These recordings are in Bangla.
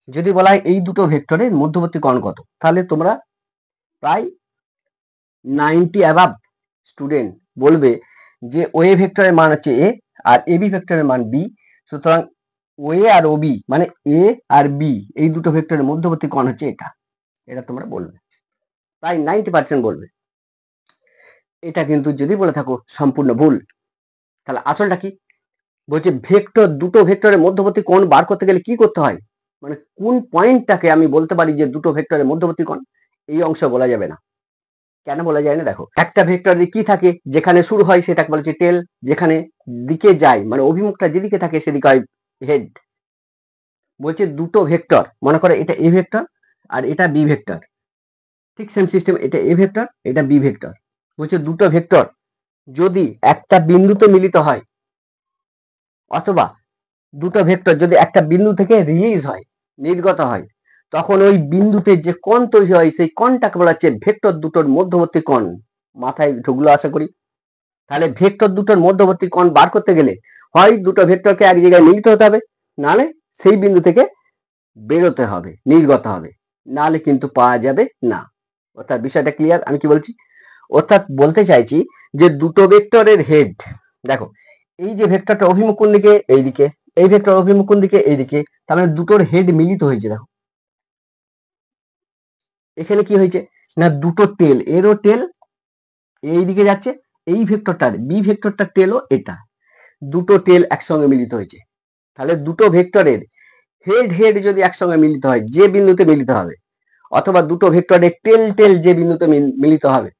যদি বলা হয় এই দুটো ভেক্টরের মধ্যবর্তী কোণ কত, তাহলে তোমরা প্রায় 90 অ্যাবাভ স্টুডেন্ট বলবে যে ওএ ভেক্টরের মান হচ্ছে এ আর এবি ভেক্টরের মান বি, সুতরাং ওএ আর ওবি মানে এ আর বি এই দুটো ভেক্টরের মধ্যবর্তী কোণ হচ্ছে এটা। এটা তোমরা বলবে, প্রায় 90% বলবে। এটা কিন্তু যদি বলে থাকো সম্পূর্ণ ভুল। তাহলে আসলটা কি বলছে, ভেক্টর দুটো ভেক্টরের মধ্যবর্তী কোণ বার করতে গেলে কি করতে হয়, মানে কোন পয়েন্টটাকে আমি বলতে পারি যে দুটো ভেক্টরের মধ্যবর্তী কোণ, এই অংশ বলা যাবে না। কেন বলা যায় না, দেখো একটা ভেক্টরে কি থাকে, যেখানে শুরু হয় সেটাকে বলা হচ্ছে টেল, যেখানে দিকে যায় মানে অভিমুখটা যেদিকে থাকে সেদিকে হয় হেড। বলছে দুটো ভেক্টর, মনে করো এটা এ ভেক্টর আর এটা বি ভেক্টর, ঠিক সেম সিস্টেম, এটা এ ভেক্টর এটা বি ভেক্টর। বলছে দুটো ভেক্টর যদি একটা বিন্দুতে মিলিত হয় অথবা দুটো ভেক্টর যদি একটা বিন্দু থেকে রিলিজ হয় নির্গত হয়, তখন ওই বিন্দুতে যে কোণ তৈরি হয় সেই কোণটাকে বলা হচ্ছে ভেক্টর দুটোর মধ্যবর্তী কোণ। মাথায় ঢুকলো আশা করি। তাহলে ভেক্টর দুটোর মধ্যবর্তী কোণ বার করতে গেলে হয় দুটো ভেক্টরকে এক জায়গায় মিলিত হতে হবে, নাহলে সেই বিন্দু থেকে বেরোতে হবে, নির্গত হবে, নাহলে কিন্তু পাওয়া যাবে না। অর্থাৎ বিষয়টা ক্লিয়ার আমি কি বলছি, অর্থাৎ বলতে চাইছি যে দুটো ভেক্টরের হেড, দেখো এই যে ভেক্টরটা অভিমুখ কোন দিকে, এইদিকে, এই ভেক্টর অভিমুখ কোন দিকে, এইদিকে, তার মানে দুটোর হেড মিলিত হয়েছে। দেখো এখানে কি হয়েছে না, দুটো টেল, এরও টেল এইদিকে যাচ্ছে, এই ভেক্টরটার বি ভেক্টরটার টেলও এটা, দুটো টেল একসঙ্গে মিলিত হয়েছে। তাহলে দুটো ভেক্টরের হেড হেড যদি একসঙ্গে মিলিত হয় যে বিন্দুতে মিলিত হবে, অথবা দুটো ভেক্টরের টেল টেল যে বিন্দুতে মিলিত হবে,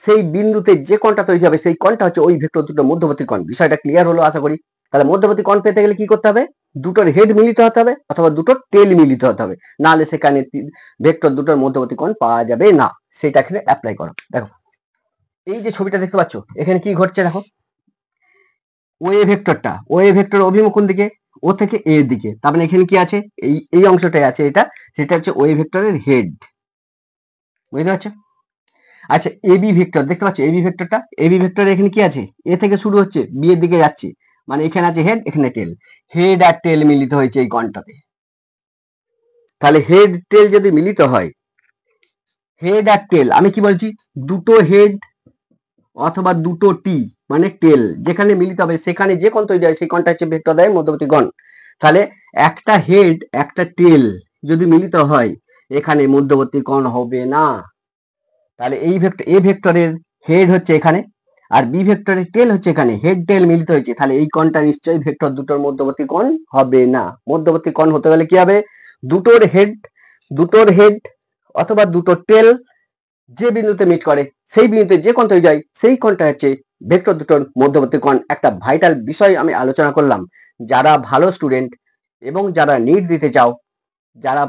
সেই বিন্দুতে যে কোণটা তৈরি হবে সেই কোণটা হচ্ছে ওই ভেক্টর দুটো মধ্যবর্তী কোণ। বিষয়টা ক্লিয়ার হলো আশা করি। তাহলে মধ্যবর্তী কোণ পেতে গেলে কি করতে হবে, দুটোর হেড মিলিত হতে হবে অথবা দুটোর টেল মিলিত হতে হবে, নাহলে সেখানে ভেক্টর দুটোর মধ্যবর্তী কোণ পাওয়া যাবে না। সেটা এখানে অ্যাপ্লাই করো। দেখো এই যে ছবিটা দেখতে পাচ্ছ, এখানে কি ঘটছে দেখো, ওএ ভেক্টরটা, ওএ ভেক্টর অভিমুখ কোন দিকে, ও থেকে এ এর দিকে, তার মানে এখানে কি আছে, এই অংশটাই আছে, এটা সেটা হচ্ছে ওএ ভেক্টরের হেড। বুঝতে পারছো? আচ্ছা এবি ভেক্টর দেখতে পাচ্ছ, এবি ভেক্টরটা, এবি ভেক্টর এখানে কি আছে, এ থেকে শুরু হচ্ছে বি এর দিকে যাচ্ছে, মানে এখানে আছে হেড এখানে টেল, হেড আর টেল মিলিত হয়েছে এই কোণটাতে। তাহলে হেড টেল যদি মিলিত হয়, হেড আর টেল আমি কি বলছি, দুটো হেড অথবা দুটো টি মানে টেল যেখানে মিলিত হবে সেখানে যে কোণ তৈরি হয় সেই কোণটা হচ্ছে ভেক্টর দ্বয়ের মধ্যবর্তী কোণ। তাহলে একটা হেড একটা টেল যদি মিলিত হয় এখানে মধ্যবর্তী কোণ হবে না। তাহলে এই ভেক্টর এ ভেক্টরের হেড হচ্ছে এখানে আর বি ভেক্টরের টেল হচ্ছে এখানে, হেড টেল মিলিত হয়েছে, তাহলে এই কোণটা নিশ্চয়ই ভেক্টর দুটোর মধ্যবর্তী কোণ হবে না। মধ্যবর্তী কোণ হতে গেলে কি হবে, দুটোর হেড অথবা দুটো টেল যে বিন্দুতে মিট করে সেই বিন্দুতে যে কোণ তৈরি হয় সেই কোণটা হচ্ছে ভেক্টর দুটোর মধ্যবর্তী কোণ। একটা ভাইটাল বিষয় আমি আলোচনা করলাম, যারা ভালো স্টুডেন্ট এবং যারা নিট দিতে চাও, যারা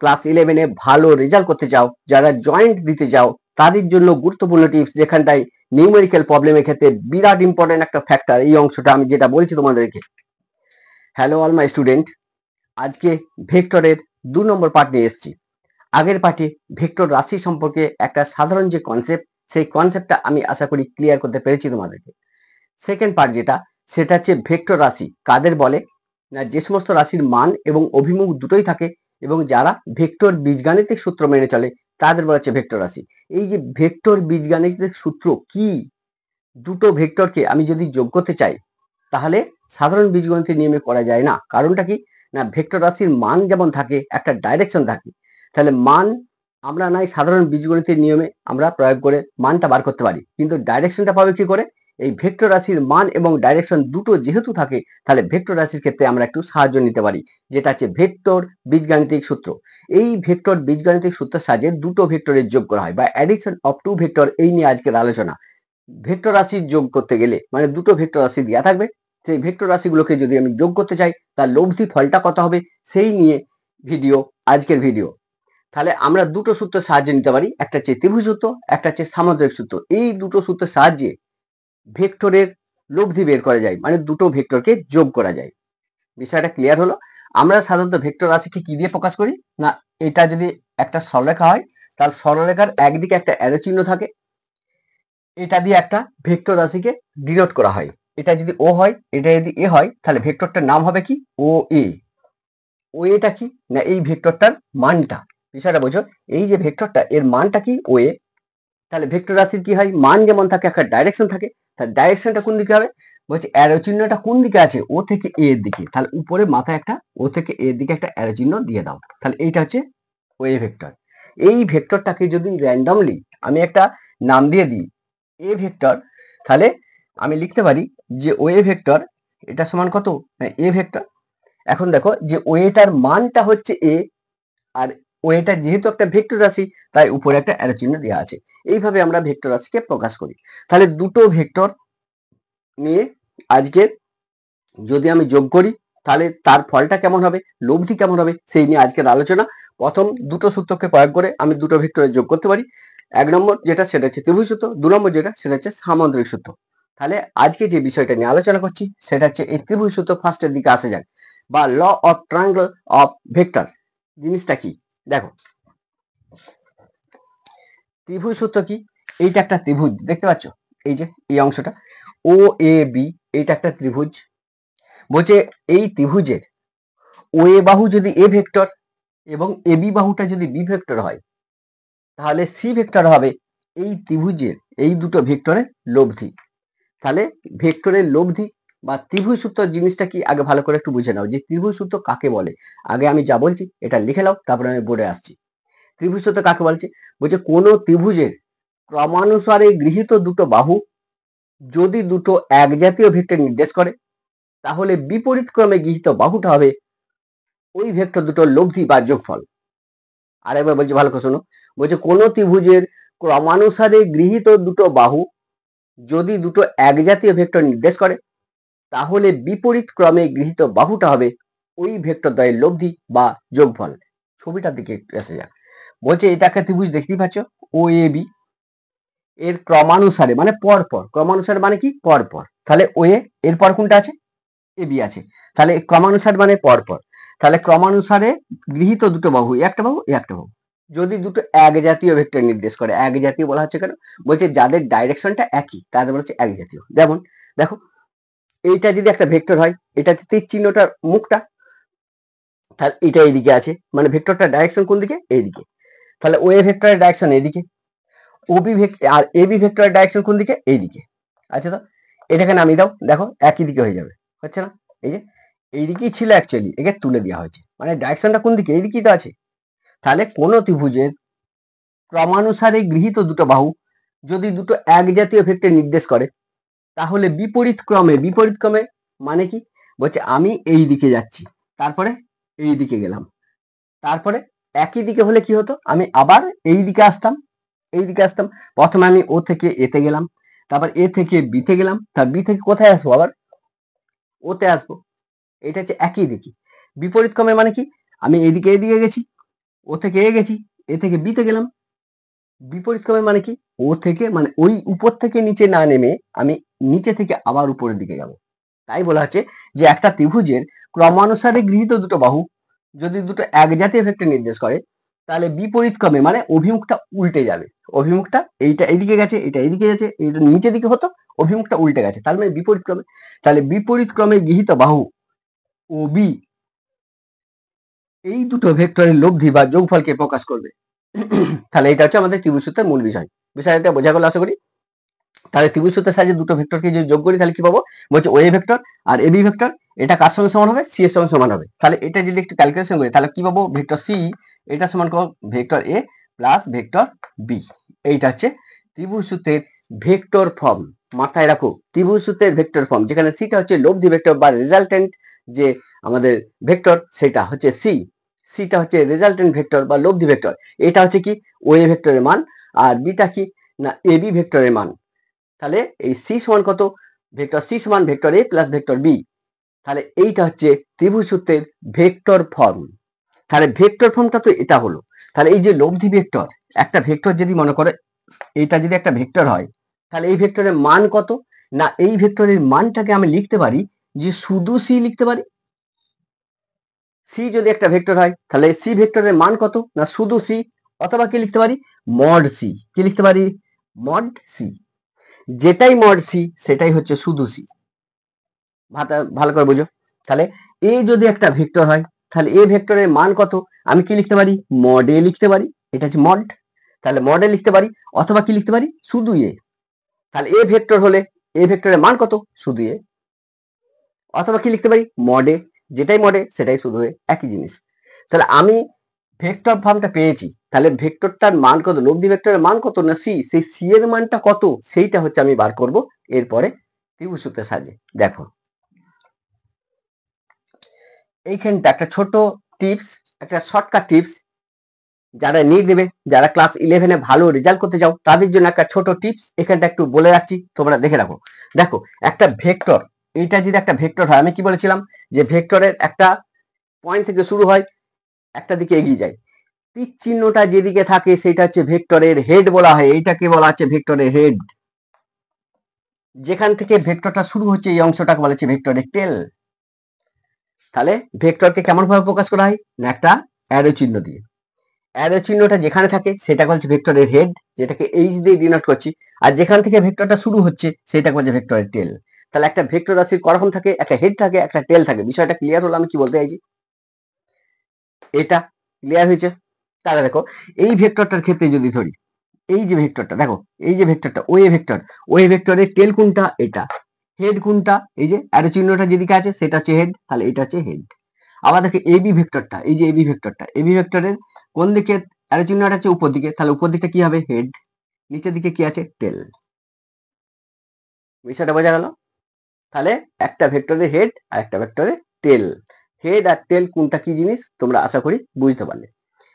ক্লাস 11-এ ভালো রেজাল্ট করতে চাও, যারা জয়েন্ট দিতে চাও, তাদের জন্য গুরুত্বপূর্ণ টিপস, যেখানটায় নিউমেরিক্যাল প্রবলেমের ক্ষেত্রে বিরাট ইম্পর্টেন্ট একটা ফ্যাক্টর এই অংশটা আমি যেটা বলছি তোমাদেরকে। হ্যালো অল মাই স্টুডেন্ট, আজকে ভেক্টরের 2 নম্বর পার্ট নিয়ে এসেছি। আগের পার্টে ভেক্টর রাশি সম্পর্কে একটা সাধারণ যে কনসেপ্ট, সেই কনসেপ্টটা আমি আশা করি ক্লিয়ার করতে পেরেছি তোমাদেরকে। সেকেন্ড পার্ট যেটা, সেটা হচ্ছে ভেক্টর রাশি কাদের বলে না, যে সমস্ত রাশির মান এবং অভিমুখ দুটোই থাকে এবং যারা ভেক্টর বীজগাণিতিক সূত্র মেনে চলে তাদের বলা হচ্ছে ভেক্টর রাশি। এই যে ভেক্টর বীজগাণিতিক সূত্র কি, দুটো ভেক্টরকে আমি যদি যোগ করতে চাই তাহলে সাধারণ বীজগণিতের নিয়মে করা যায় না। কারণটা কি না, ভেক্টর রাশির মান যেমন থাকে একটা ডাইরেকশন থাকে, তাহলে মান আমরা নাই সাধারণ বীজগণিতের নিয়মে আমরা প্রয়োগ করে মানটা বার করতে পারি, কিন্তু ডাইরেকশনটা পাবে কি করে, এই ভেক্টর রাশির মান এবং ডাইরেকশন দুটো যেহেতু থাকে তাহলে ভেক্টর রাশির ক্ষেত্রে আমরা একটু সাহায্য নিতে পারি, যেটা হচ্ছে ভেক্টর বীজগাণিতিক সূত্র। এই ভেক্টর বীজগাণিতিক সূত্রের সাহায্যে দুটো ভেক্টরের যোগ করা হয় বা অ্যাডিশন অফ টু ভেক্টর, এই নিয়ে আজকের আলোচনা। ভেক্টর রাশির যোগ করতে গেলে মানে দুটো ভেক্টর রাশি দেওয়া থাকবে, সেই ভেক্টর রাশিগুলোকে যদি আমি যোগ করতে চাই তার লব্ধি ফলটা কত হবে সেই নিয়ে ভিডিও, আজকের ভিডিও। তাহলে আমরা দুটো সূত্রের সাহায্যে নিতে পারি, একটা হচ্ছে ত্রিভুজ সূত্র, একটা হচ্ছে সামুদ্রিক সূত্র। এই দুটো সূত্রের সাহায্যে ভেক্টরের লব্ধি বের করা যায়, মানে দুটো ভেক্টরকে যোগ করা যায়। বিষয়টা ক্লিয়ার হলো। আমরা সাধারণত ভেক্টর রাশিকে কি দিয়ে প্রকাশ করি না, এটা যদি একটা সরলরেখা হয় তাহলে সরলরেখার একদিকে একটা অ্যারো চিহ্ন থাকে, এটা দিয়ে একটা ভেক্টর রাশিকে ডিনোট করা হয়। এটা যদি ও হয়, এটা যদি এ হয়, তাহলে ভেক্টরটার নাম হবে কি, ও এ। ওয়েটা কি না এই ভেক্টরটার মানটা, বিষয়টা বোঝো, এই যে ভেক্টরটা এর মানটা কি ওয়ে। তাহলে ভেক্টর রাশির কি হয়, মান যেমন থাকে একটা ডাইরেকশন থাকে, তার ডাইরেকশনটা কোন দিকে হবে, বলছে অ্যারো চিহ্নটা কোন দিকে আছে, ও থেকে এ এর দিকে, তাহলে উপরে মাথায় একটা ও থেকে এর দিকে একটা অ্যারো চিহ্ন দিয়ে দাও, তাহলে এইটা হচ্ছে ওয়ে ভেক্টর। এই ভেক্টরটাকে যদি র্যান্ডমলি আমি একটা নাম দিয়ে দিই এ ভেক্টর, তাহলে আমি লিখতে পারি যে ওয়ে ভেক্টর এটা সমান কত, এ ভেক্টর। এখন দেখো যে ওয়েটার মানটা হচ্ছে এ, আর ওয়েটা যেহেতু একটা ভেক্টর রাশি তাই উপরে একটা অ্যারো চিহ্ন দেওয়া আছে। এইভাবে আমরা ভেক্টর রাশিকে প্রকাশ করি। তাহলে দুটো ভেক্টর নিয়ে আজকে যদি আমি যোগ করি তাহলে তার ফলটা কেমন হবে, লব্ধি কেমন হবে, সেই নিয়ে আজকের আলোচনা। প্রথম দুটো সূত্রকে প্রয়োগ করে আমি দুটো ভেক্টরে যোগ করতে পারি। এক নম্বর যেটা সেটা হচ্ছে ত্রিভুজ সূত্র, দু নম্বর যেটা সেটা হচ্ছে সামুদ্রিক সূত্র। তাহলে আজকে যে বিষয়টা নিয়ে আলোচনা করছি সেটা হচ্ছে এই ত্রিভুজ সূত্র ফার্স্টের দিকে আসা যাক, বা law of triangle of vector জিনিসটা কি। দেখো ত্রিভুজ সূত্র কি, এইটা একটা ত্রিভুজ দেখতে পাচ্ছ, এই যে এই অংশটা ও এ বি, এইটা একটা ত্রিভুজ। বলছে এই ত্রিভুজের ও এ বাহু যদি এ ভেক্টর এবং এ বি বাহুটা যদি বি ভেক্টর হয়, তাহলে সি ভেক্টর হবে এই ত্রিভুজের এই দুটো ভেক্টরের লব্ধি। তাহলে ভেক্টরের লব্ধি বা ত্রিভুজ সূত্র জিনিসটা কি আগে ভালো করে একটু বুঝে নাও, যে ত্রিভুজ সূত্র কাকে বলে। আগে আমি যা বলছি এটা লিখে নাও, তারপরে আমি বোর্ডে আসছি। ত্রিভুজ সূত্র কাকে বলছে, বলছে কোন ত্রিভুজের ক্রমানুসারে গৃহীত দুটো বাহু যদি দুটো এক জাতীয় ভেক্টর নির্দেশ করে, তাহলে বিপরীত ক্রমে গৃহীত বাহুটা হবে ওই ভেক্টর দুটোর লব্ধি বা যোগফল। আরেকবার বলছি ভালো করে শোনো, বলছে কোন ত্রিভুজের ক্রমানুসারে গৃহীত দুটো বাহু যদি দুটো এক জাতীয় ভেক্টর নির্দেশ করে, তাহলে বিপরীত ক্রমে গৃহীত বাহুটা হবে ওই ভেক্টর দ্বয়ের লব্ধি বা যোগফল। ছবিটার দিকে একটু আসা যাক। বলছে এটা একটা ত্রিভুজ দেখতেই পাচ্ছ ও এ বি, এর ক্রমানুসারে মানে পরপর, ক্রমানুসারে মানে কি পরপর, তাহলে ও এর পর কোনটা আছে, এ বি আছে, তাহলে ক্রমানুসারে মানে পরপর। তাহলে ক্রমানুসারে গৃহীত দুটো বাহু, একটা বাহু একটা বাহু যদি দুটো এক জাতীয় ভেক্টর নির্দেশ করে, এক জাতীয় বলা হচ্ছে কেন, বলছে যাদের ডাইরেকশনটা একই তাদের বলছে এক জাতীয়। যেমন দেখো এইটা যদি একটা ভেক্টর হয়, এটা তীর চিহ্নটার মুখটা, তাহলে এটা এইদিকে আছে, মানে ভেক্টরটার ডাইরেকশন কোন দিকে, এইদিকে। তাহলে ও এ ভেক্টরের ডাইরেকশন এইদিকে, ওবি ভেক্টর আর এবি ভেক্টরের ডাইরেকশন কোন দিকে, এইদিকে। আচ্ছা তো এটাকে নামিয়ে দাও, দেখো একই দিকে হয়ে যাবে, হচ্ছে না, এই যে এইদিকেই ছিল অ্যাকচুয়ালি, একে তুলে দেওয়া হয়েছে, মানে ডাইরেকশনটা কোন দিকে, এইদিকেই তো আছে। তাহলে কোন ত্রিভুজের ক্রমানুসারে গৃহীত দুটো বাহু যদি দুটো এক জাতীয় ভেক্টর নির্দেশ করে, তাহলে বিপরীত ক্রমে, বিপরীত ক্রমে মানে কি, বলছে আমি এই দিকে যাচ্ছি, তারপরে এই দিকে গেলাম, তারপরে একই দিকে হলে কি হতো, আমি আবার এই দিকে আসতাম, এই দিকে আসতাম। প্রথমে আমি ও থেকে এতে গেলাম, তারপর এ থেকে বিতে গেলাম, তার বি থেকে কোথায় আসবো, আবার ওতে আসবো। এটা হচ্ছে একই দিকে। বিপরীত ক্রমে মানে কি, আমি এদিকে গেছি, ও থেকে এ গেছি, এ থেকে বিতে গেলাম। বিপরীত ক্রমে মানে কি, ও থেকে মানে ওই উপর থেকে নিচে না নেমে আমি নিচে থেকে আবার উপরের দিকে যাব। তাই বলা হচ্ছে যে একটা ত্রিভুজের ক্রমানুসারে গৃহীত দুটো বাহু যদি দুটো এক জাতীয় ভেক্টর নির্দেশ করে, তাহলে বিপরীত ক্রমে মানে অভিমুখটা উল্টে যাবে। অভিমুখটা এইটা এইদিকে গেছে, এটা এইদিকে গেছে, এইটা নিচের দিকে হতো, অভিমুখটা উল্টে গেছে, তাহলে মানে বিপরীত ক্রমে। তাহলে বিপরীত ক্রমে গৃহীত বাহু ও বি এই দুটো ভেক্টরের লব্ধি বা যোগফলকে প্রকাশ করবে। তাহলে এটা হচ্ছে আমাদের ত্রিভুজ সূত্রের মূল বিষয়। বিষয়টা বোঝা গেল আশা করি। তাহলে ত্রিভুজ সূত্রের সাহায্যে দুটো ভেক্টরকে যদি যোগ করি তাহলে কি পাবো, বলছে ওয়ে ভেক্টর আর এবি ভেক্টর, এটা কার সঙ্গে সমান হবে, সি এর সঙ্গে সমান হবে। তাহলে এটা যদি একটু ক্যালকুলেশন করি তাহলে কি পাবো, ভেক্টর সি এটা সমান করব ভেক্টর এ প্লাস ভেক্টর বি। এইটা হচ্ছে ত্রিভুজ সূত্রের ভেক্টর ফর্ম। মাথায় রাখো ত্রিভুজ সূত্রের ভেক্টর ফর্ম, যেখানে সিটা হচ্ছে লব্ধি ভেক্টর বা রেজাল্টেন্ট যে আমাদের ভেক্টর, সেটা হচ্ছে সি, সিটা হচ্ছে রেজাল্টেন্ট ভেক্টর বা লব্ধি ভেক্টর। এটা হচ্ছে কি ওয়ে ভেক্টরের মান, আর বিটা কি না এবি ভেক্টরের মান। তাহলে এই সি সমান কত, ভেক্টর সি সমান ভেক্টর এ প্লাস ভেক্টর বি। তাহলে এইটা হচ্ছে ত্রিভুজ সূত্রের ভেক্টর ফর্ম। তাহলে ভেক্টর ফর্মটা তো এটা হলো। তাহলে এই যে লব্ধি ভেক্টর, একটা ভেক্টর যদি মনে করো এটা যদি একটা ভেক্টর হয়, তাহলে এই ভেক্টরের মান কত, না এই ভেক্টরের মানটাকে আমি লিখতে পারি যে শুধু সি লিখতে পারি। সি যদি একটা ভেক্টর হয় তাহলে সি ভেক্টরের মান কত, না শুধু সি, অথবা কি লিখতে পারি মড সি, কি লিখতে পারি মড সি। যেটাই মড সি সেটাই হচ্ছে শুধু সি। ভালো করে বুঝো। তাহলে এ যদি একটা ভেক্টর হয় তাহলে এ ভেক্টরের মান কত, আমি কি লিখতে পারি, মড এ লিখতে পারি, এটা হচ্ছে মড, তাহলে মড এ লিখতে পারি, অথবা কি লিখতে পারি, শুধু এ। তাহলে এ ভেক্টর হলে এ ভেক্টরের মান কত, শুধু এ, অথবা কি লিখতে পারি, মড এ, যেটাই মড এ সেটাই শুধু এ, একই জিনিস। তাহলে আমি ভেক্টর ফর্মটা পেয়েছি, তাহলে ভেক্টরটার মান কত, লব্ধি ভেক্টরের মান কত না সি, সেই সি এর মানটা কত সেইটা হচ্ছে আমি বার করব এরপরে ত্রিভুজ সূত্রের সাহায্যে। দেখো এইখানটা একটা ছোট টিপস, একটা শর্টকাট টিপস, যারা নিট দেবে, যারা ক্লাস 11-এ ভালো রেজাল্ট করতে চাও তাদের জন্য একটা ছোট টিপস এখানটা একটু বলে রাখছি, তোমরা দেখে রাখো। দেখো একটা ভেক্টর, এইটা যদি একটা ভেক্টর হয়, আমি কি বলেছিলাম যে ভেক্টরের একটা পয়েন্ট থেকে শুরু হয়, একটা দিকে এগিয়ে যায়, তীর চিহ্নটা যেদিকে থাকে সেটা হচ্ছে ভেক্টরের হেড বলা হয়, এইটাকে বলা হচ্ছে ভেক্টরের হেড। যেখান থেকে ভেক্টরটা শুরু হচ্ছে এই অংশটাকে বলা হচ্ছে ভেক্টরের টেল। তাহলে ভেক্টরকে কেমন ভাবে প্রকাশ করা হয় না একটা অ্যারো চিহ্ন দিয়ে, অ্যারো চিহ্নটা যেখানে থাকে সেটাকে বলছে ভেক্টরের হেড, যেটাকে এইচ দিয়ে ডিনোট করছি, আর যেখান থেকে ভেক্টরটা শুরু হচ্ছে সেটাকে বলছে ভেক্টরের টেল। তাহলে একটা ভেক্টর রাশির করকম থাকে, একটা হেড থাকে, একটা টেল থাকে। বিষয়টা ক্লিয়ার হলো আমি কি বলতে চাইছি, এটা ক্লিয়ার হয়েছে? তাহলে দেখো এই ভেক্টরটার ক্ষেত্রে যদি ধরি, এই যে ভেক্টরটা দেখো, এই যে ভেক্টরটা ওয়ে ভেক্টর, ওয়ে ভেক্টরের টেল কোনটা, এটা, হেড কোনটা, এই যে অ্যারো চিহ্নটা যেদিকে আছে সেটা হচ্ছে হেড, তাহলে এটা হচ্ছে হেড। আবার দেখো এবি ভেক্টরটা, এই যে এবি ভেক্টরটা, এবি ভেক্টরের কোন দিকে অ্যারো চিহ্নটা হচ্ছে উপর দিকে, তাহলে উপর দিকটা কি হবে, হেড, নিচের দিকে কি আছে, টেল। বিষয়টা বোঝা গেল? তাহলে একটা ভেক্টরের হেড আর একটা ভেক্টরের টেল, হেড আর টেল কোনটা কি জিনিস তোমরা আশা করি বুঝতে পারলে।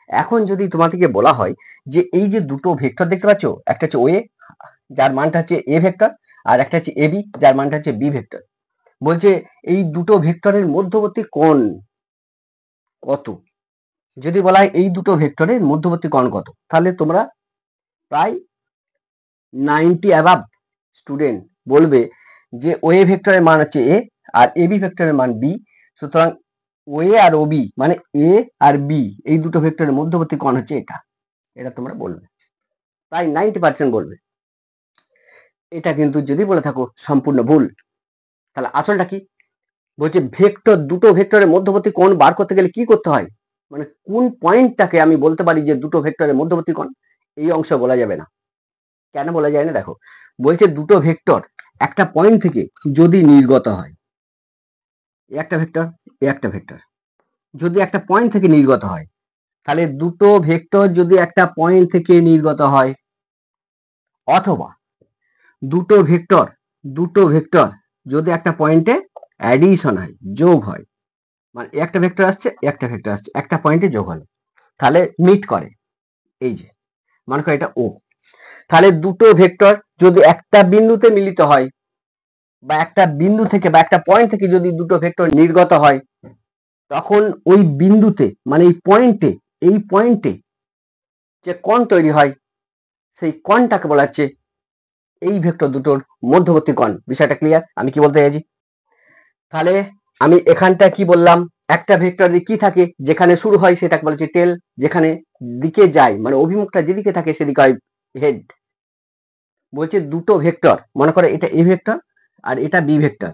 এখন যদি তোমাদেরকে বলা হয় যে এই যে দুটো ভেক্টর দেখতে পাচ্ছ, একটা হচ্ছে ওয়ে যার মানটা হচ্ছে এ ভেক্টর, আর একটা হচ্ছে এবি যার মানটা হচ্ছে বি ভেক্টর, বলছে এই দুটো ভেক্টরের মধ্যবর্তী কোণ কত। যদি বলা হয় এই দুটো ভেক্টরের মধ্যবর্তী কোণ কত, তাহলে তোমরা প্রায় 90 অ্যাবাভ স্টুডেন্ট বলবে যে ওয়ে ভেক্টরের মান হচ্ছে এ আর এবি ভেক্টরের মান বি, সুতরাং ওয়ে আর ওবি মানে এ আর বি এই দুটো ভেক্টরের মধ্যবর্তী কোণ হচ্ছে এটা, এটা তোমরা বলবে, প্রায় 90% বলবে। এটা কিন্তু যদি বলে থাকো সম্পূর্ণ ভুল। তাহলে আসলটা কি, বলছে ভেক্টর, দুটো ভেক্টরের মধ্যবর্তী কোণ বার করতে গেলে কি করতে হয়, মানে কোন পয়েন্টটাকে আমি বলতে পারি যে দুটো ভেক্টরের মধ্যবর্তী কোণ, এই অংশ বলা যাবে না। কেন বলা যায় না, দেখো বলছে দুটো ভেক্টর একটা পয়েন্ট থেকে যদি নির্গত হয়, একটা ভেক্টর একটা ভেক্টর যদি একটা পয়েন্ট থেকে নির্গত হয়, তাহলে দুটো ভেক্টর যদি একটা পয়েন্ট থেকে নির্গত হয়, অথবা দুটো ভেক্টর যদি একটা পয়েন্টে অ্যাডিশন হয়, যোগ হয়, মানে একটা ভেক্টর আসছে একটা ভেক্টর আসছে একটা পয়েন্টে যোগ হলো, তাহলে মিট করে, এই যে মনে করো এটা ও, তাহলে দুটো ভেক্টর যদি একটা বিন্দুতে মিলিত হয়, বা একটা বিন্দু থেকে বা একটা পয়েন্ট থেকে যদি দুটো ভেক্টর নির্গত হয়, তখন ওই বিন্দুতে মানে এই পয়েন্টে যে কোণ তৈরি হয় সেই কোণটাকে বলা হচ্ছে এই ভেক্টর দুটোর মধ্যবর্তী কোণ। বিষয়টা ক্লিয়ার আমি কি বলতে চাইছি? তাহলে আমি এখানটা কি বললাম, একটা ভেক্টরে কি থাকে, যেখানে শুরু হয় সেটাকে বলা হচ্ছে টেল, যেখানে দিকে যায় মানে অভিমুখটা যেদিকে থাকে সেদিকে হয় হেড। বলছে দুটো ভেক্টর, মনে করো এটা এ ভেক্টর আর এটা বি ভেক্টর,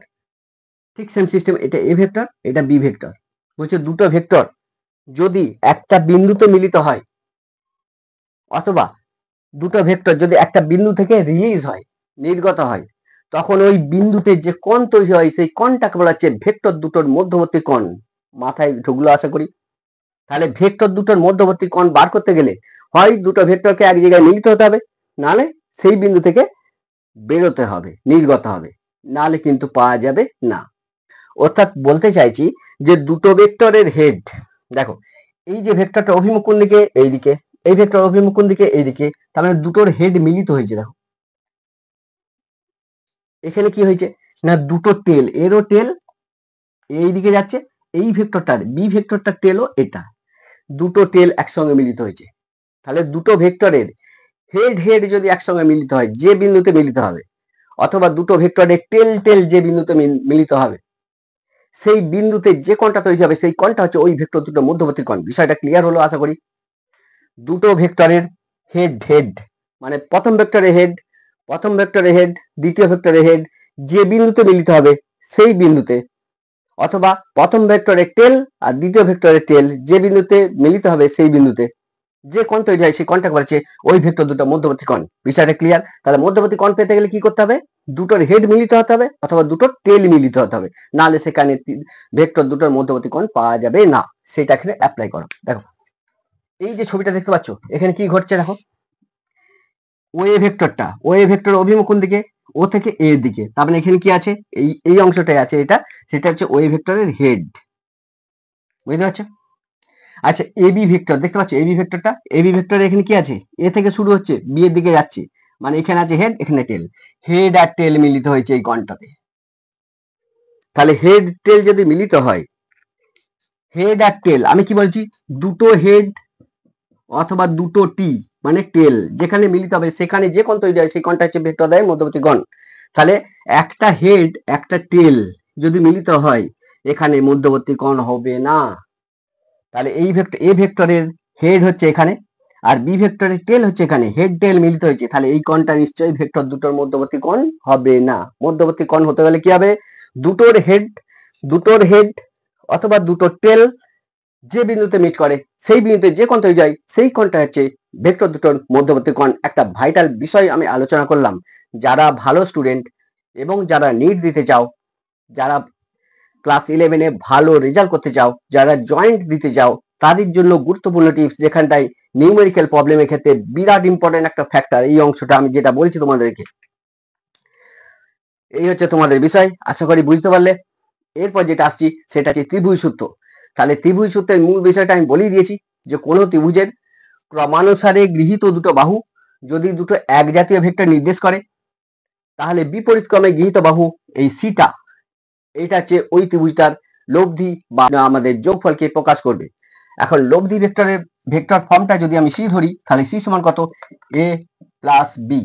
ঠিক সেম সিস্টেম, এটা এ ভেক্টর এটা বি ভেক্টর। বলছে দুটো ভেক্টর যদি একটা বিন্দুতে মিলিত হয়, অথবা দুটো ভেক্টর যদি একটা বিন্দু থেকে রিলিজ হয়, নির্গত হয়, তখন ওই বিন্দুতে যে কোণ তৈরি হয় সেই কোণটাকে বলা হচ্ছে ভেক্টর দুটোর মধ্যবর্তী কোণ। মাথায় ঢুকলো আশা করি? তাহলে ভেক্টর দুটোর মধ্যবর্তী কোণ বার করতে গেলে হয় দুটো ভেক্টরকে এক জায়গায় মিলিত হতে হবে, নাহলে সেই বিন্দু থেকে বেরোতে হবে, নির্গত হবে, নাহলে কিন্তু পাওয়া যাবে না। অর্থাৎ বলতে চাইছি যে দুটো ভেক্টরের হেড, দেখো এই যে ভেক্টরটা অভিমুখ কোন দিকে, এইদিকে, এই ভেক্টর অভিমুখ কোন দিকে, এইদিকে, তার মানে দুটোর হেড মিলিত হয়েছে। দেখো এখানে কি হয়েছে না দুটো টেল, এরও টেল এই দিকে যাচ্ছে, এই ভেক্টরটার বি ভেক্টরটার টেলও এটা, দুটো টেল একসঙ্গে মিলিত হয়েছে। তাহলে দুটো ভেক্টরের হেড হেড যদি একসঙ্গে মিলিত হয় যে বিন্দুতে মিলিত হবে, অথবা দুটো ভেক্টরের টেল টেল যে বিন্দুতে মিলিত হবে, সেই বিন্দুতে যে কোণটা তৈরি হবে সেই কোণটা হচ্ছে ওই ভেক্টর দুটো মধ্যবর্তী কোণ। বিষয়টা ক্লিয়ার হলো আশা করি? দুটো ভেক্টরের হেড হেড মানে প্রথম ভেক্টরের হেড দ্বিতীয় ভেক্টরের হেড যে বিন্দুতে মিলিত হবে সেই বিন্দুতে, অথবা প্রথম ভেক্টরের টেল আর দ্বিতীয় ভেক্টরের টেল যে বিন্দুতে মিলিত হবে সেই বিন্দুতে যে কোণ তৈরি হয় সেই কোণটাকে বলছে ওই ভেক্টর দুটো মধ্যবর্তী কোণ। বিষয়টা ক্লিয়ার? তাহলে মধ্যবর্তী কোণ পেতে গেলে কি করতে হবে? দুটোর হেড মিলিত হতে হবে অথবা দুটোর টেল মিলিত হতে হবে, নাহলে সেখানে ভেক্টর দুটোর মধ্যবর্তী কোণ পাওয়া যাবে না। সেটা এখানে অ্যাপ্লাই করো। দেখো এই যে ছবিটা দেখতে পাচ্ছ, এখানে কি ঘটছে দেখো, ওয়ে ভেক্টরটা, ওয়ে ভেক্টর অভিমুখ কোন দিকে? ও থেকে এ এর দিকে। তার মানে এখানে কি আছে? এই অংশটাই আছে, এটা সেটা হচ্ছে ওয়ে ভেক্টরের হেড। বুঝতে পারছো? আচ্ছা এবি ভেক্টর দেখতে পাচ্ছ, এবি ভেক্টরটা, এবি ভেক্টর এখানে কি আছে? এ থেকে শুরু হচ্ছে, বি এর দিকে যাচ্ছে, মানে এখানে আছে হেড, এখানে টেল। হেড আর টেল মিলিত হয়েছে এই কোণটাতে। তাহলে হেড টেল যদি মিলিত হয়, হেড আর টেল, আমি কি বলছি, দুটো হেড অথবা দুটো টি মানে টেল যেখানে মিলিত হবে সেখানে যে কোণ তৈরি হয় সেই কোণটা হচ্ছে ভেক্টর দ্বয়ের মধ্যবর্তী কোণ। তাহলে একটা হেড একটা টেল যদি মিলিত হয় এখানে মধ্যবর্তী কোণ হবে না। তাহলে এই ভেক্টর, এ ভেক্টরের হেড হচ্ছে এখানে আর বি ভেক্টরের টেল হচ্ছে এখানে, হেড টেল মিলিত হয়েছে, তাহলে এই কোণটা নিশ্চয়ই ভেক্টর দুটোর মধ্যবর্তী কোণ হবে না। মধ্যবর্তী কোণ হতে গেলে কি হবে? দুটোর হেড অথবা দুটোর টেল যে বিন্দুতে মিট করে সেই বিন্দুতে যে কোণ তৈরি হয় সেই কোণটা হচ্ছে ভেক্টর দুটোর মধ্যবর্তী কোণ। একটা ভাইটাল বিষয় আমি আলোচনা করলাম। যারা ভালো স্টুডেন্ট এবং যারা নিট দিতে চাও, যারা ক্লাস 11-এ ভালো রেজাল্ট করতে চাও, যারা জয়েন্ট দিতে চাও, তাদের জন্য গুরুত্বপূর্ণ টিপস, যেখানটায় নিউমেরিক্যাল প্রবলেমের ক্ষেত্রে বিরাট ইম্পর্টেন্ট একটা ফ্যাক্টর এই অংশটা আমি যেটা বলছি তোমাদেরকে। এই হচ্ছে তোমাদের বিষয়, আশা করি বুঝতে পারলে। এরপর যেটা আসছি সেটা হচ্ছে ত্রিভুজ সূত্র। তাহলে ত্রিভুজ সূত্রের মূল বিষয়টা আমি বলেই দিয়েছি যে কোনো ত্রিভুজের ক্রমানুসারে গৃহীত দুটো বাহু যদি দুটো এক জাতীয় ভেক্টর নির্দেশ করে, তাহলে বিপরীত ক্রমে গৃহীত বাহু এই সিটা, এটা হচ্ছে ওই ত্রিভুজটার লব্ধি বা আমাদের যোগফলকে প্রকাশ করবে। এখন লব্ধি ভেক্টরের ভেক্টর ফর্মটা যদি আমি সি ধরি, তাহলে সি সমান কত? এ প্লাস বি।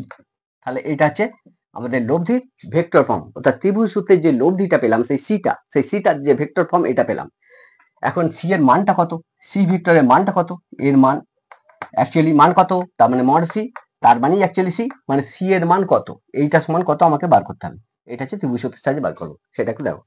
তাহলে এটা হচ্ছে আমাদের লব্ধির ভেক্টর ফর্ম, অর্থাৎ ত্রিভুজ সূত্রের যে লব্ধিটা পেলাম সেই সিটার যে ভেক্টর ফর্ম এটা পেলাম। এখন সি এর মানটা কত? সি ভেক্টরের মানটা কত? এর মান অ্যাকচুয়ালি মান কত, তার মানে মড সি, তার মানে অ্যাকচুয়ালি সি, মানে সি এর মান কত, এইটা সমান কত আমাকে বার করতে হবে। এটা হচ্ছে ত্রিভুজ সূত্রের সাহায্যে বার করবো, সেটা একটু দেখো।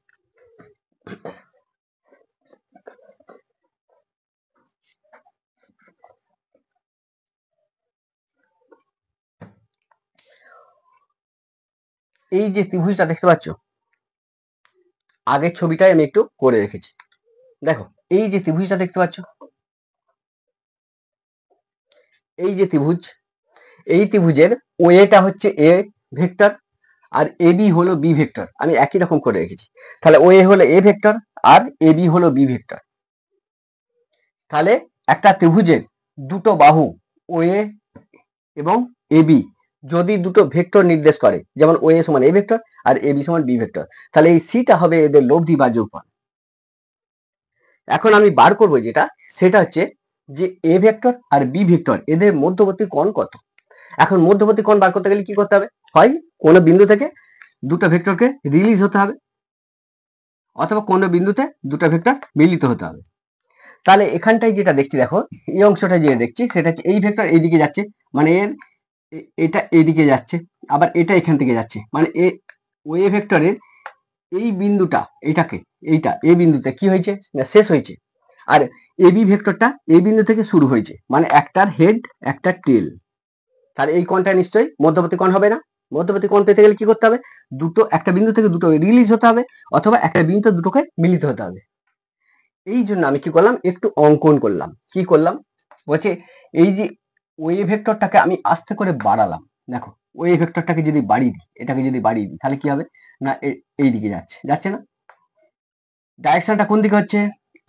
এই যে ত্রিভুজটা দেখতে পাচ্ছ, আগের ছবিটাই আমি একটু করে রেখেছি। দেখো এই যে ত্রিভুজটা দেখতে পাচ্ছ, এই যে ত্রিভুজ, এই ত্রিভুজের ওয়েটা হচ্ছে এ ভেক্টর আর এ বি হলো বি ভেক্টর, আমি একই রকম করে রেখেছি। তাহলে ওয়ে হলো এ ভেক্টর আর এ বি হলো বি ভেক্টর। তাহলে একটা ত্রিভুজের দুটো বাহু ওয়ে এবং এ বি যদি দুটো ভেক্টর নির্দেশ করে, যেমন ওয়ে সমান এ ভেক্টর আর এ বি সমান বি ভেক্টর, তাহলে এই সিটা হবে এদের লব্ধি বা যোগফল। এখন আমি বার করবো যেটা, সেটা হচ্ছে যে এ ভেক্টর আর বি ভেক্টর এদের মধ্যবর্তী কোণ কত। এখন মধ্যবর্তী কোণ বার করতে গেলে কি করতে হবে? হয় কোনো বিন্দু থেকে দুটো ভেক্টরকে রিলিজ হতে হবে অথবা কোনো বিন্দুতে দুটো ভেক্টর মিলিত হতে হবে। তাহলে এখানটায় যেটা দেখছি দেখো, এই অংশটা যেটা দেখছি সেটা হচ্ছে এই ভেক্টর এইদিকে যাচ্ছে, মানে এর এটা এইদিকে যাচ্ছে, আবার এটা এখান থেকে যাচ্ছে, মানে ওয়ে ভেক্টরের এই বিন্দুটা, এইটা এই বিন্দুতে কি হয়েছে না শেষ হয়েছে, আর এবি ভেক্টরটা এই বিন্দু থেকে শুরু হয়েছে, মানে একটার হেড একটা টেল। তাহলে এই কোণটা নিশ্চয়ই মধ্যবর্তী কোণ হবে না। মধ্যবর্তী কোণ পেতে গেলে কি করতে হবে? দুটো একটা বিন্দু থেকে দুটো রিলিজ হতে হবে অথবা একটা বিন্দু দুটোকে মিলিত হতে হবে। এই জন্য আমি কি করলাম, একটু অঙ্কন করলাম। কি করলাম বলছে, এই যে ওয়ে ভেক্টরটাকে আমি আস্তে করে বাড়ালাম। দেখো ওয়ে ভেক্টরটাকে যদি বাড়িয়ে দিই, এটাকে যদি বাড়িয়ে দিই, তাহলে কি হবে না এই দিকে যাচ্ছে না, ডাইরেকশনটা কোন দিকে হচ্ছে?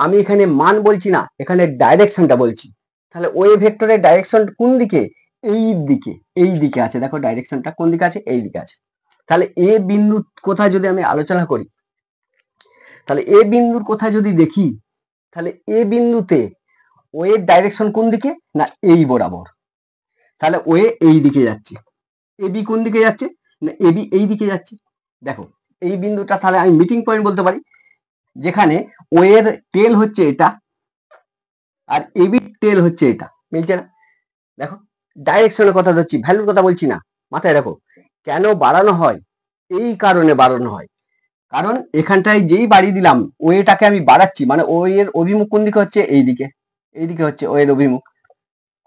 আমি এখানে মান বলছি না, এখানে ডাইরেকশনটা বলছি। তাহলে ওয়ে ভেক্টরের ডাইরেকশন কোন দিকে? এই দিকে আছে। দেখো ডাইরেকশনটা কোন দিকে আছে? এই দিকে আছে। তাহলে এ বিন্দু কোথায় যদি আমি আলোচনা করি, তাহলে এ বিন্দুর কোথায় যদি দেখি, তাহলে এ বিন্দুতে ওয়ের ডাইরেকশন কোন দিকে না এই বরাবর। তাহলে ওয়ে এই দিকে যাচ্ছে, এবি কোন দিকে যাচ্ছে না এবি এই দিকে যাচ্ছে। দেখো এই বিন্দুটা তাহলে আমি মিটিং পয়েন্ট বলতে পারি, যেখানে ওয়ের টেল হচ্ছে এটা আর এবি টেল হচ্ছে এটা, মিলছে না? দেখো ডাইরেকশনের কথা ধরছি, ভ্যালুর কথা বলছি না, মাথায় রাখো। কেন বাড়ানো হয়? এই কারণে বাড়ানো হয়, কারণ এখানটায় যেই বাড়ি দিলাম ওয়েটাকে আমি বাড়াচ্ছি, মানে ও এর অভিমুখ কোন দিকে হচ্ছে, এইদিকে, এইদিকে হচ্ছে ও এর অভিমুখ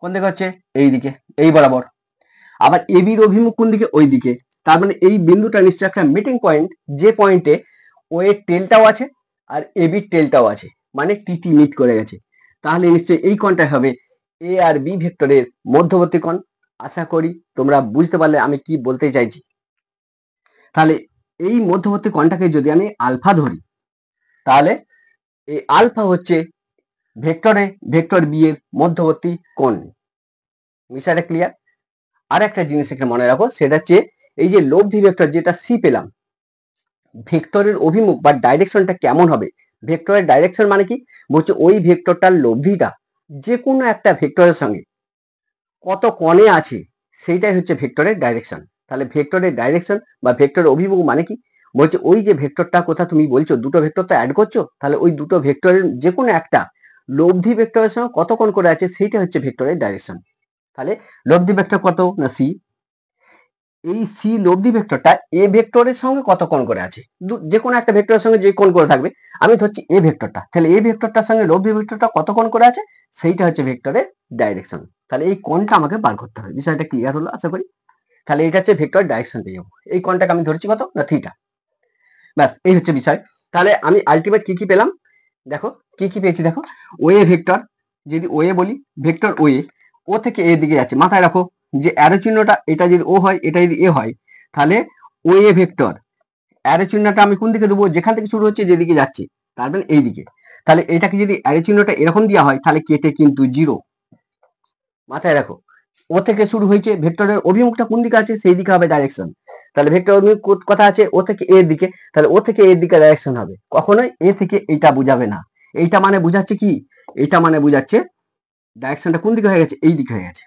কোন দিকে হচ্ছে, এইদিকে, এই বরাবর। আবার এবির অভিমুখ কোন দিকে, ওই দিকে। তার মানে এই বিন্দুটা নিশ্চয়ই একটা মিটিং পয়েন্ট, যে পয়েন্টে ও এর টেলটাও আছে আর এবির টেলটাও আছে, মানে টিটি মিট করে গেছে। তাহলে নিশ্চয়ই এই কোণটা হবে এ আর বি ভেক্টরের মধ্যবর্তী কোণ। আশা করি তোমরা বুঝতে পারলে আমি কি বলতে চাইছি। তাহলে এই মধ্যবর্তী কোণটাকে যদি আমি আলফা ধরি, তাহলে এই আলফা হচ্ছে ভেক্টর বি এর মধ্যবর্তী কোণ। বিষয়টা ক্লিয়ার? আর একটা জিনিস এখানে মনে রাখো, সেটা হচ্ছে এই যে লব্ধি ভেক্টর যেটা সি পেলাম, ভেক্টরের অভিমুখ বা ডাইরেকশনটা কেমন হবে। ভেক্টরের ডাইরেকশন মানে কি বলছে, ওই ভেক্টরটার লব্ধিটা যে কোনো একটা ভেক্টরের সঙ্গে কত কোণে আছে, সেইটাই হচ্ছে ভেক্টরের ডাইরেকশন। তাহলে ভেক্টরের ডাইরেকশন বা ভেক্টরের অভিমুখ মানে কি বলছে, ওই যে ভেক্টরটা কথা তুমি বলছো, দুটো ভেক্টর তো অ্যাড করছো, তাহলে ওই দুটো ভেক্টরের যে কোনো একটা লব্ধি ভেক্টরের সঙ্গে কত কোণ করে আছে, সেইটা হচ্ছে ভেক্টরের ডাইরেকশন। তাহলে লব্ধি ভেক্টর কত না সি, এই সি লব্ধি ভেক্টরটা এ ভেক্টরের সঙ্গে কত কোণ করে আছে, যে কোনো একটা ভেক্টরের সঙ্গে যে কোণ করে থাকবে, আমি ধরছি এ ভেক্টরটা, তাহলে এ ভেক্টরটার সঙ্গে লব্ধি ভেক্টরটা কত কোণ করে আছে, সেইটা হচ্ছে ভেক্টরের ডাইরেকশন। তাহলে এই কোণটা আমাকে বার করতে হবে। বিষয়টা ক্লিয়ার হলো আশা করি। তাহলে এটা হচ্ছে ভেক্টর ডাইরেকশন পেয়ে যাবো। এই কোণটাকে আমি ধরছি কত না থিটা। ব্যাস, এই হচ্ছে বিষয়। তাহলে আমি আলটিমেট কি কি পেলাম, দেখো কি কি পেয়েছি। দেখো ওয়ে ভেক্টর, যদি ওয়ে বলি, ভেক্টর ওয়ে ও থেকে এর দিকে যাচ্ছে। মাথায় রাখো যে অ্যারো চিহ্নটা, এটা যদি ও হয়, এটা যদি এ হয়, তাহলে ওয়ে ভেক্টর অ্যারো চিহ্নটা আমি কোন দিকে দেবো, যেখান থেকে শুরু হচ্ছে যেদিকে যাচ্ছে, তার মানে এই দিকে। তাহলে এটাকে যদি অ্যারো চিহ্নটা এরকম দেওয়া হয়, তাহলে কেটে কিন্তু জিরো। মাথায় রাখো ও থেকে শুরু হয়েছে, ভেক্টরের অভিমুখটা কোন দিকে আছে, সেই দিকে হবে ডাইরেকশন। তাহলে ভেক্টর অভিমুখ কথা আছে ও থেকে এর দিকে, তাহলে ও থেকে এর দিকে ডাইরেকশন হবে। কখনোই এ থেকে এটা বুঝাবে না। এইটা মানে বুঝাচ্ছে কি, এটা মানে বুঝাচ্ছে ডাইরেকশনটা কোন দিকে হয়ে গেছে, এই দিকে হয়ে গেছে,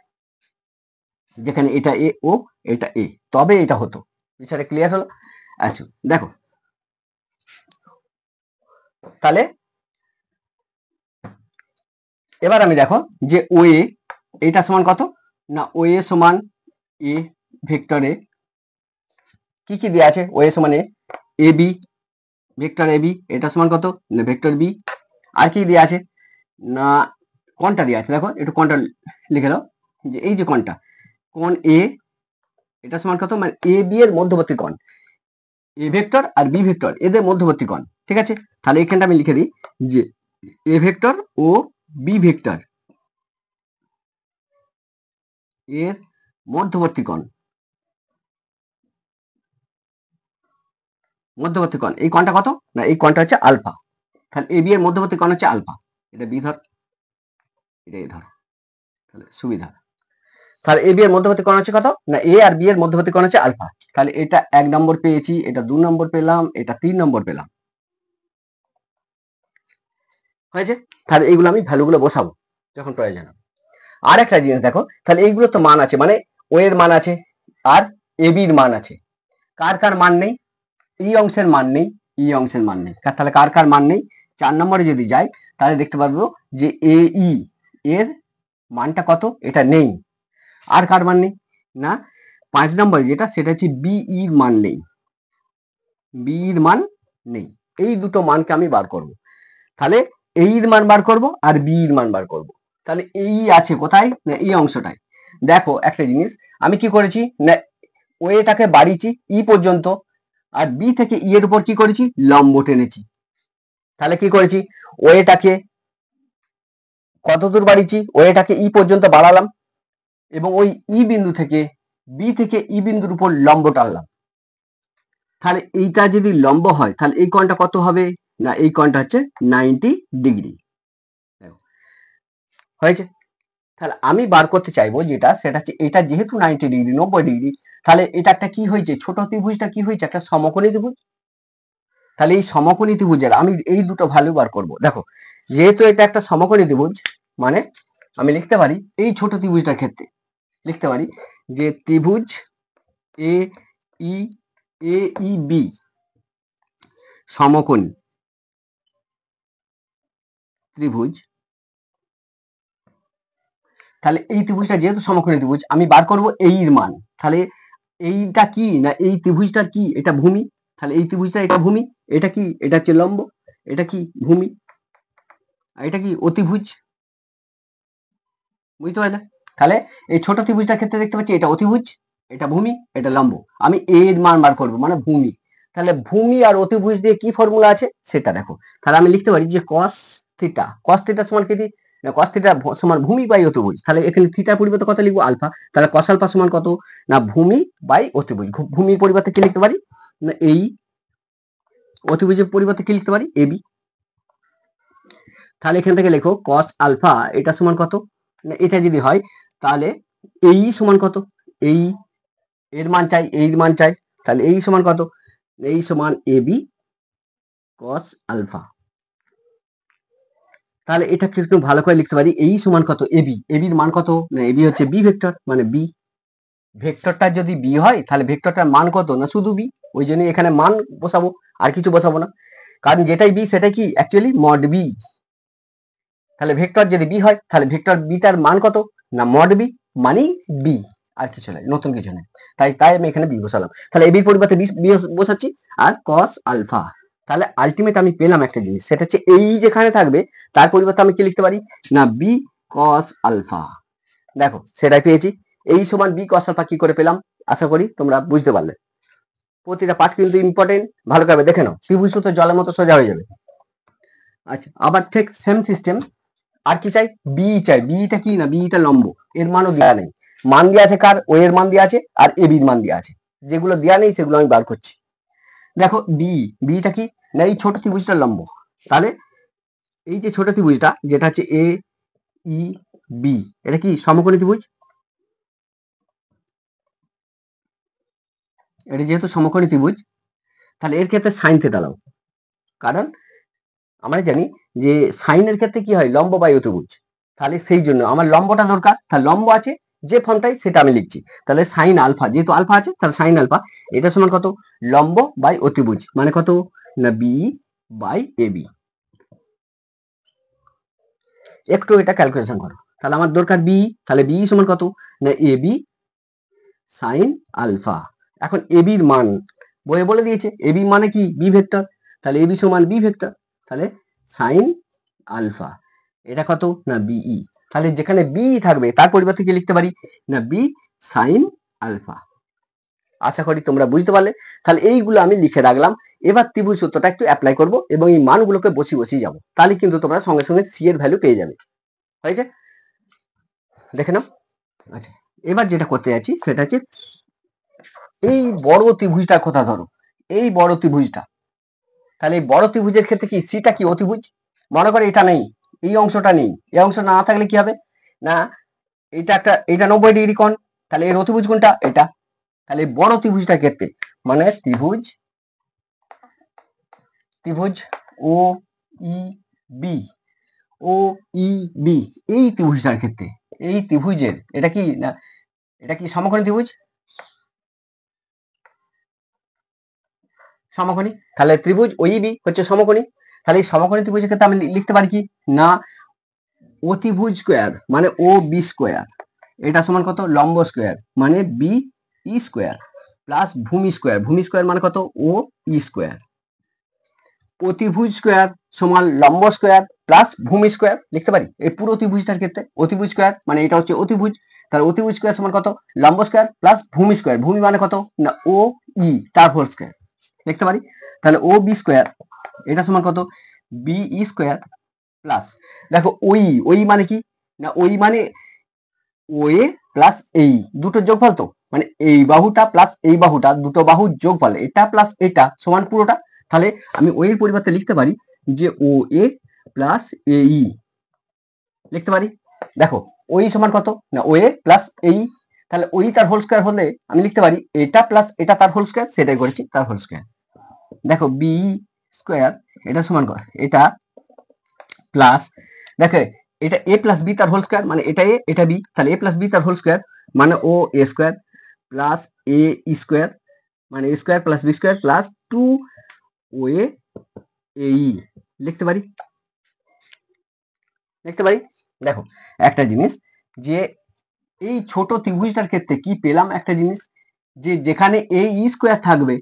যেখানে এটা এ ও এটা এ, তবে এটা হতো। বিষয়টা ক্লিয়ার হলো? আচ্ছা দেখো, তাহলে এবার আমি দেখো যে ও এ এটা সমান কত না, ও এ সমান এ ভেক্টরে কি কি দেওয়া আছে, ও এ সমান A B, vector A B এটা সমান কত না ভেক্টর বি। আর কি দেওয়া আছে না, কোণটা দেওয়া আছে, দেখো একটু কোণটা লিখে দাও, যে এই যে কোণটা, কোণ এ এটা সমান কত, মানে এ বি এর মধ্যবর্তী কোণ, এ ভেক্টর আর বি ভেক্টর এদের মধ্যবর্তী কোণ। ঠিক আছে, তাহলে এখানটা আমি লিখে দিই যে এ ভেক্টর ও বি ভেক্টর এর মধ্যবর্তী কোণ, মধ্যবর্তী কোণ, এই কোণটা কত না, এই কোণটা হচ্ছে আলফা। তাহলে এ বি এর মধ্যবর্তী কোণ হচ্ছে আলফা, এটা বি ধর, এটা এ ধর, তাহলে সুবিধা। তাহলে এ বি এর মধ্যবর্তী কোণ হচ্ছে কত না, এ আর বি এর মধ্যবর্তী কোণ হচ্ছে আলফা। তাহলে এটা 1 নম্বর পেয়েছি, এটা 2 নম্বর পেলাম, এটা 3 নম্বর পেলাম। হয়েছে? তাহলে এইগুলো আমি ভ্যালুগুলো বসাবো যখন প্রয়োজন হবে। আর একটা জিনিস দেখো, তাহলে এইগুলো তো মান আছে, মানে ও এর মান আছে আর এ বির মান আছে। কার কার মান নেই, এই অংশের মান নেই, এই অংশের মান নেই। তাহলে কার কার মান নেই, 4 নম্বরে যদি যাই তাহলে দেখতে পারবো যে এ ই এর মানটা কত, এটা নেই। আর কার মান নেই না, 5 নম্বরে যেটা, সেটা হচ্ছে বি এর মান নেই, বি এর মান নেই। এই দুটো মানকে আমি বার করব। তাহলে এই এর মান বার করব আর বি এর মান বার করব। তাহলে এই আছে কোথায় না, এই অংশটায়। দেখো একটা জিনিস আমি কি করেছি না, ওয়েটাকে বাড়িয়েছি ই পর্যন্ত, আর বি থেকে ই এর উপর কি করেছি, লম্ব টেনেছি। তাহলে কি করেছি, ওয়েটাকে কত দূর বাড়িয়েছি, ওয়েটাকে ই পর্যন্ত বাড়ালাম, এবং ওই ই বিন্দু থেকে বি থেকে ই বিন্দুর উপর লম্ব টানলাম। তাহলে এইটা যদি লম্ব হয়, তাহলে এই কোণটা কত হবে না, এই কোণটা হচ্ছে 90 ডিগ্রি। হয়েছে? তাহলে আমি বার করতে চাইবো যেটা, সেটা হচ্ছে এটা যেহেতু 90 ডিগ্রি 90 ডিগ্রি, তাহলে এটা একটা কি হয়েছে, ছোট ত্রিভুজটা কি হয়েছে, একটা সমকোণী ত্রিভুজ। তাহলে এই সমকোণী ত্রিভুজের আমি এই দুটো ভ্যালু বার করব। দেখো যেহেতু এটা একটা সমকোণী ত্রিভুজ, মানে আমি লিখতে পারি এই ছোট ত্রিভুজটার ক্ষেত্রে লিখতে পারি যে ত্রিভুজ এ ই এ ই বি সমকোণী ত্রিভুজ। তাহলে এই ত্রিভুজটা যেহেতু সমকোণী ত্রিভুজ, আমি বার করব এই এর মান। তাহলে এইটা কি না, এই ত্রিভুজটার কি, এটা ভূমি। তাহলে এই ত্রিভুজটা এটা ভূমি, এটা কি, এটা হচ্ছে লম্ব, এটা কি ভূমি, আর এটা কি অতিভুজ। বুঝতে পারলে? তাহলে এই ছোট ত্রিভুজটার ক্ষেত্রে দেখতে পাচ্ছি এটা অতিভুজ, এটা ভূমি, এটা লম্ব। আমি এর মান বার করবো মানে ভূমি। তাহলে ভূমি আর অতিভুজ দিয়ে কি ফর্মুলা আছে সেটা দেখো। তাহলে আমি লিখতে পারি যে cos থিটা, cos থিটা সমান কি, cos থিটা সমান ভূমি বাই অতিভুজ। তাহলে এখানে থিটার পরিবর্তে কত লিখবো, আলফা। তাহলে cos আলফা সমান কত, না ভূমি বাই অতিভুজ। ভূমির পরিবর্তে কি লিখতে পারি, না এই, অতিভুজের পরিবর্তে কি লিখতে পারি, এবি। তাহলে এখান থেকে লেখো cos আলফা এটা সমান কত, না এটা যদি হয় তাহলে এই সমান কত, এই এর মান চাই, এই মান চাই। তাহলে এই সমান কত, এই সমান এবি cos আলফা। তাহলে এটা একটু ভালো করে লিখতে পারি, এই সমান কত এবি, এবির মান কত, না এবি হচ্ছে বি ভেক্টর, মানে বি। ভেক্টরটা যদি বি হয় তাহলে ভেক্টরটার মান কত, না শুধু বি। ওই জন্য এখানে মান বসাবো, আর কিছু বসাবো না, কারণ যেটাই বি সেটাই কি অ্যাকচুয়ালি মড বি। তাহলে ভেক্টর যদি বি হয় তাহলে ভেক্টর বিটার মান কত, না মড বি, মানে বি, আর কিছু নয়, নতুন কিছু নেই। তাই তাই আমি এখানে বি বসালাম। তাহলে এবির পরিবর্তে বি বসাচ্ছি, আর cos আলফা। তাহলে আলটিমেট আমি পেলাম একটা জিনিস, সেটা হচ্ছে এই যেখানে থাকবে তার পরিবর্তে আমি কি লিখতে পারি, না বি cos আলফা। দেখো সেটাই পেয়েছি। এই সমান বি cos আলফা কি করে পেলাম, আশা করি তোমরা বুঝতে পারলে। প্রতিটা পার্ট কিন্তু ইম্পর্টেন্ট, ভালো করে দেখে নাও, ত্রিভুজ তো জলের মতো সোজা হয়ে যাবে। আচ্ছা, আবার ঠিক সেম সিস্টেম, আর কি চাই, বি চাই। বিটা কি, না বিটা লম্ব, এর মানও দেওয়া নেই। মান দেওয়া আছে কার, ও এর মান দেওয়া আছে আর এ বির মান দেওয়া আছে। যেগুলো দেওয়া নেই সেগুলো আমি বার করছি। দেখো বিটা কি, না এই ছোট ত্রিভুজটা লম্ব। তাহলে এই যে ছোট ত্রিভুজটা যেটা হচ্ছে এ ই বি, এটা কি সমকোণী ত্রিভুজ। এটা যেহেতু সমকোণী ত্রিভুজ তাহলে এর ক্ষেত্রে সাইন থিটা দাও, কারণ আমরা জানি যে সাইনের ক্ষেত্রে কি হয়, লম্ব বাই অতিভুজ। তাহলে সেই জন্য আমার লম্বটা দরকার, তাহলে লম্ব আছে যে ফর্মটাই সেটা আমি লিখছি। তাহলে সাইন আলফা, যেহেতু আলফা আছে তাহলে সাইন আলফা এটা সমান কত, লম্ব বাই অতিভুজ, মানে কত, না বি বাই এ বি। একটু এটা ক্যালকুলেশন করো। তাহলে আমার দরকার বি, তাহলে বি সমান কত, না এ বি সাইন আলফা। এখন এ বির মান বইয়ে বলে দিয়েছে, এ বি মানে কি বি ভেক্টর, তাহলে এ বি সমান বি ভেক্টর। তাহলে সাইন আলফা এটা কত, না বিই। তাহলে যেখানে বি থাকবে তার পরিবর্তে কি লিখতে পারি, না বি সাইন আলফা। আশা করি তোমরা বুঝতে পারলে। তাহলে এইগুলো আমি লিখে রাখলাম। এবার ত্রিভুজ সূত্রটা একটু অ্যাপ্লাই করব এবং এই মানগুলোকে বসিয়ে যাবো, তাহলে কিন্তু তোমরা সঙ্গে সঙ্গে সি এর ভ্যালু পেয়ে যাবে। হয়েছে, দেখে নাও। আচ্ছা, এবার যেটা করতে যাচ্ছি সেটা হচ্ছে এই বড় ত্রিভুজটার কথা ধরো, এই বড় ত্রিভুজটা। তাহলে এই বড় ত্রিভুজের ক্ষেত্রে কি সিটা কি অতিভুজ। মনে করে এটা নেই, এই অংশটা নেই, এই অংশ না থাকলে কি হবে, না এটা একটা, এটা 90 ডিগ্রি কোণ, তাহলে এর অতিভুজ কোনটা, এটা। তাহলে বড় ত্রিভুজটার ক্ষেত্রে মানে ত্রিভুজ ও ই বি, ও ই বি, এই ত্রিভুজটার ক্ষেত্রে, এই ত্রিভুজের এটা কি, না এটা কি সমকোণী ত্রিভুজ, সমকোণী। তাহলে ত্রিভুজ ও ই বি হচ্ছে সমকোণী। তাহলে এই সমকোণী ত্রিভুজের ক্ষেত্রে আমি লিখতে পারি কি, না অতিভুজ স্কোয়ার মানে ও বি স্কোয়ার, এটা সমান কত, লম্ব স্কোয়ার মানে বি ই স্কোয়ার, প্লাস ভূমি স্কোয়ার, ভূমি স্কোয়ার মানে কত, ও ই স্কোয়ার। অতিভুজ স্কোয়ার সমান লম্ব স্কোয়ার প্লাস ভূমি স্কোয়ার লিখতে পারি এই পুরো ত্রিভুজটার ক্ষেত্রে। অতিভুজ স্কোয়ার মানে এটা হচ্ছে অতিভুজ, তাহলে অতিভুজ স্কোয়ার সমান কত, লম্ব স্কোয়ার প্লাস ভূমি স্কোয়ার, ভূমি মানে কত, না ও ই তার হোল স্কোয়ার লিখতে পারি। তাহলে ও বি স্কোয়ার এটা সমান কত, বি ই স্কোয়ার প্লাস, দেখো ওই মানে কি, না ওই মানে ও এ প্লাস এই দুটো যোগফল, তো মানে এই বাহুটা প্লাস এই বাহুটা দুটো বাহুর যোগফল, এটা প্লাস এটা সমান পুরোটা। তাহলে আমি ও এর পরিবর্তে লিখতে পারি যে ও এ প্লাস এ ই লিখতে পারি। দেখো ওই সমান কত, না ও এ প্লাস এই, তাহলে ওই তার হোল স্কোয়ার হলে আমি লিখতে পারি এটা প্লাস এটা তার হোল স্কোয়ার, সেটাই করেছি তার হোল স্কোয়ার। দেখো বি স্কোয়ার এটা সমান কত, এটা প্লাস, দেখো এটা এ প্লাস বি তার হোল স্কোয়ার মানে এটা এ এটা বি, তাহলে এ প্লাস বি তার হোল স্কোয়ার মানে O A square plus a square মানে a square plus b square plus 2 O A এই লিখতে পারি, লিখতে পারি। দেখো একটা জিনিস, যে এই ছোট ত্রিভুজটার ক্ষেত্রে কি পেলাম, একটা জিনিস যে যেখানে এ স্কোয়ার থাকবে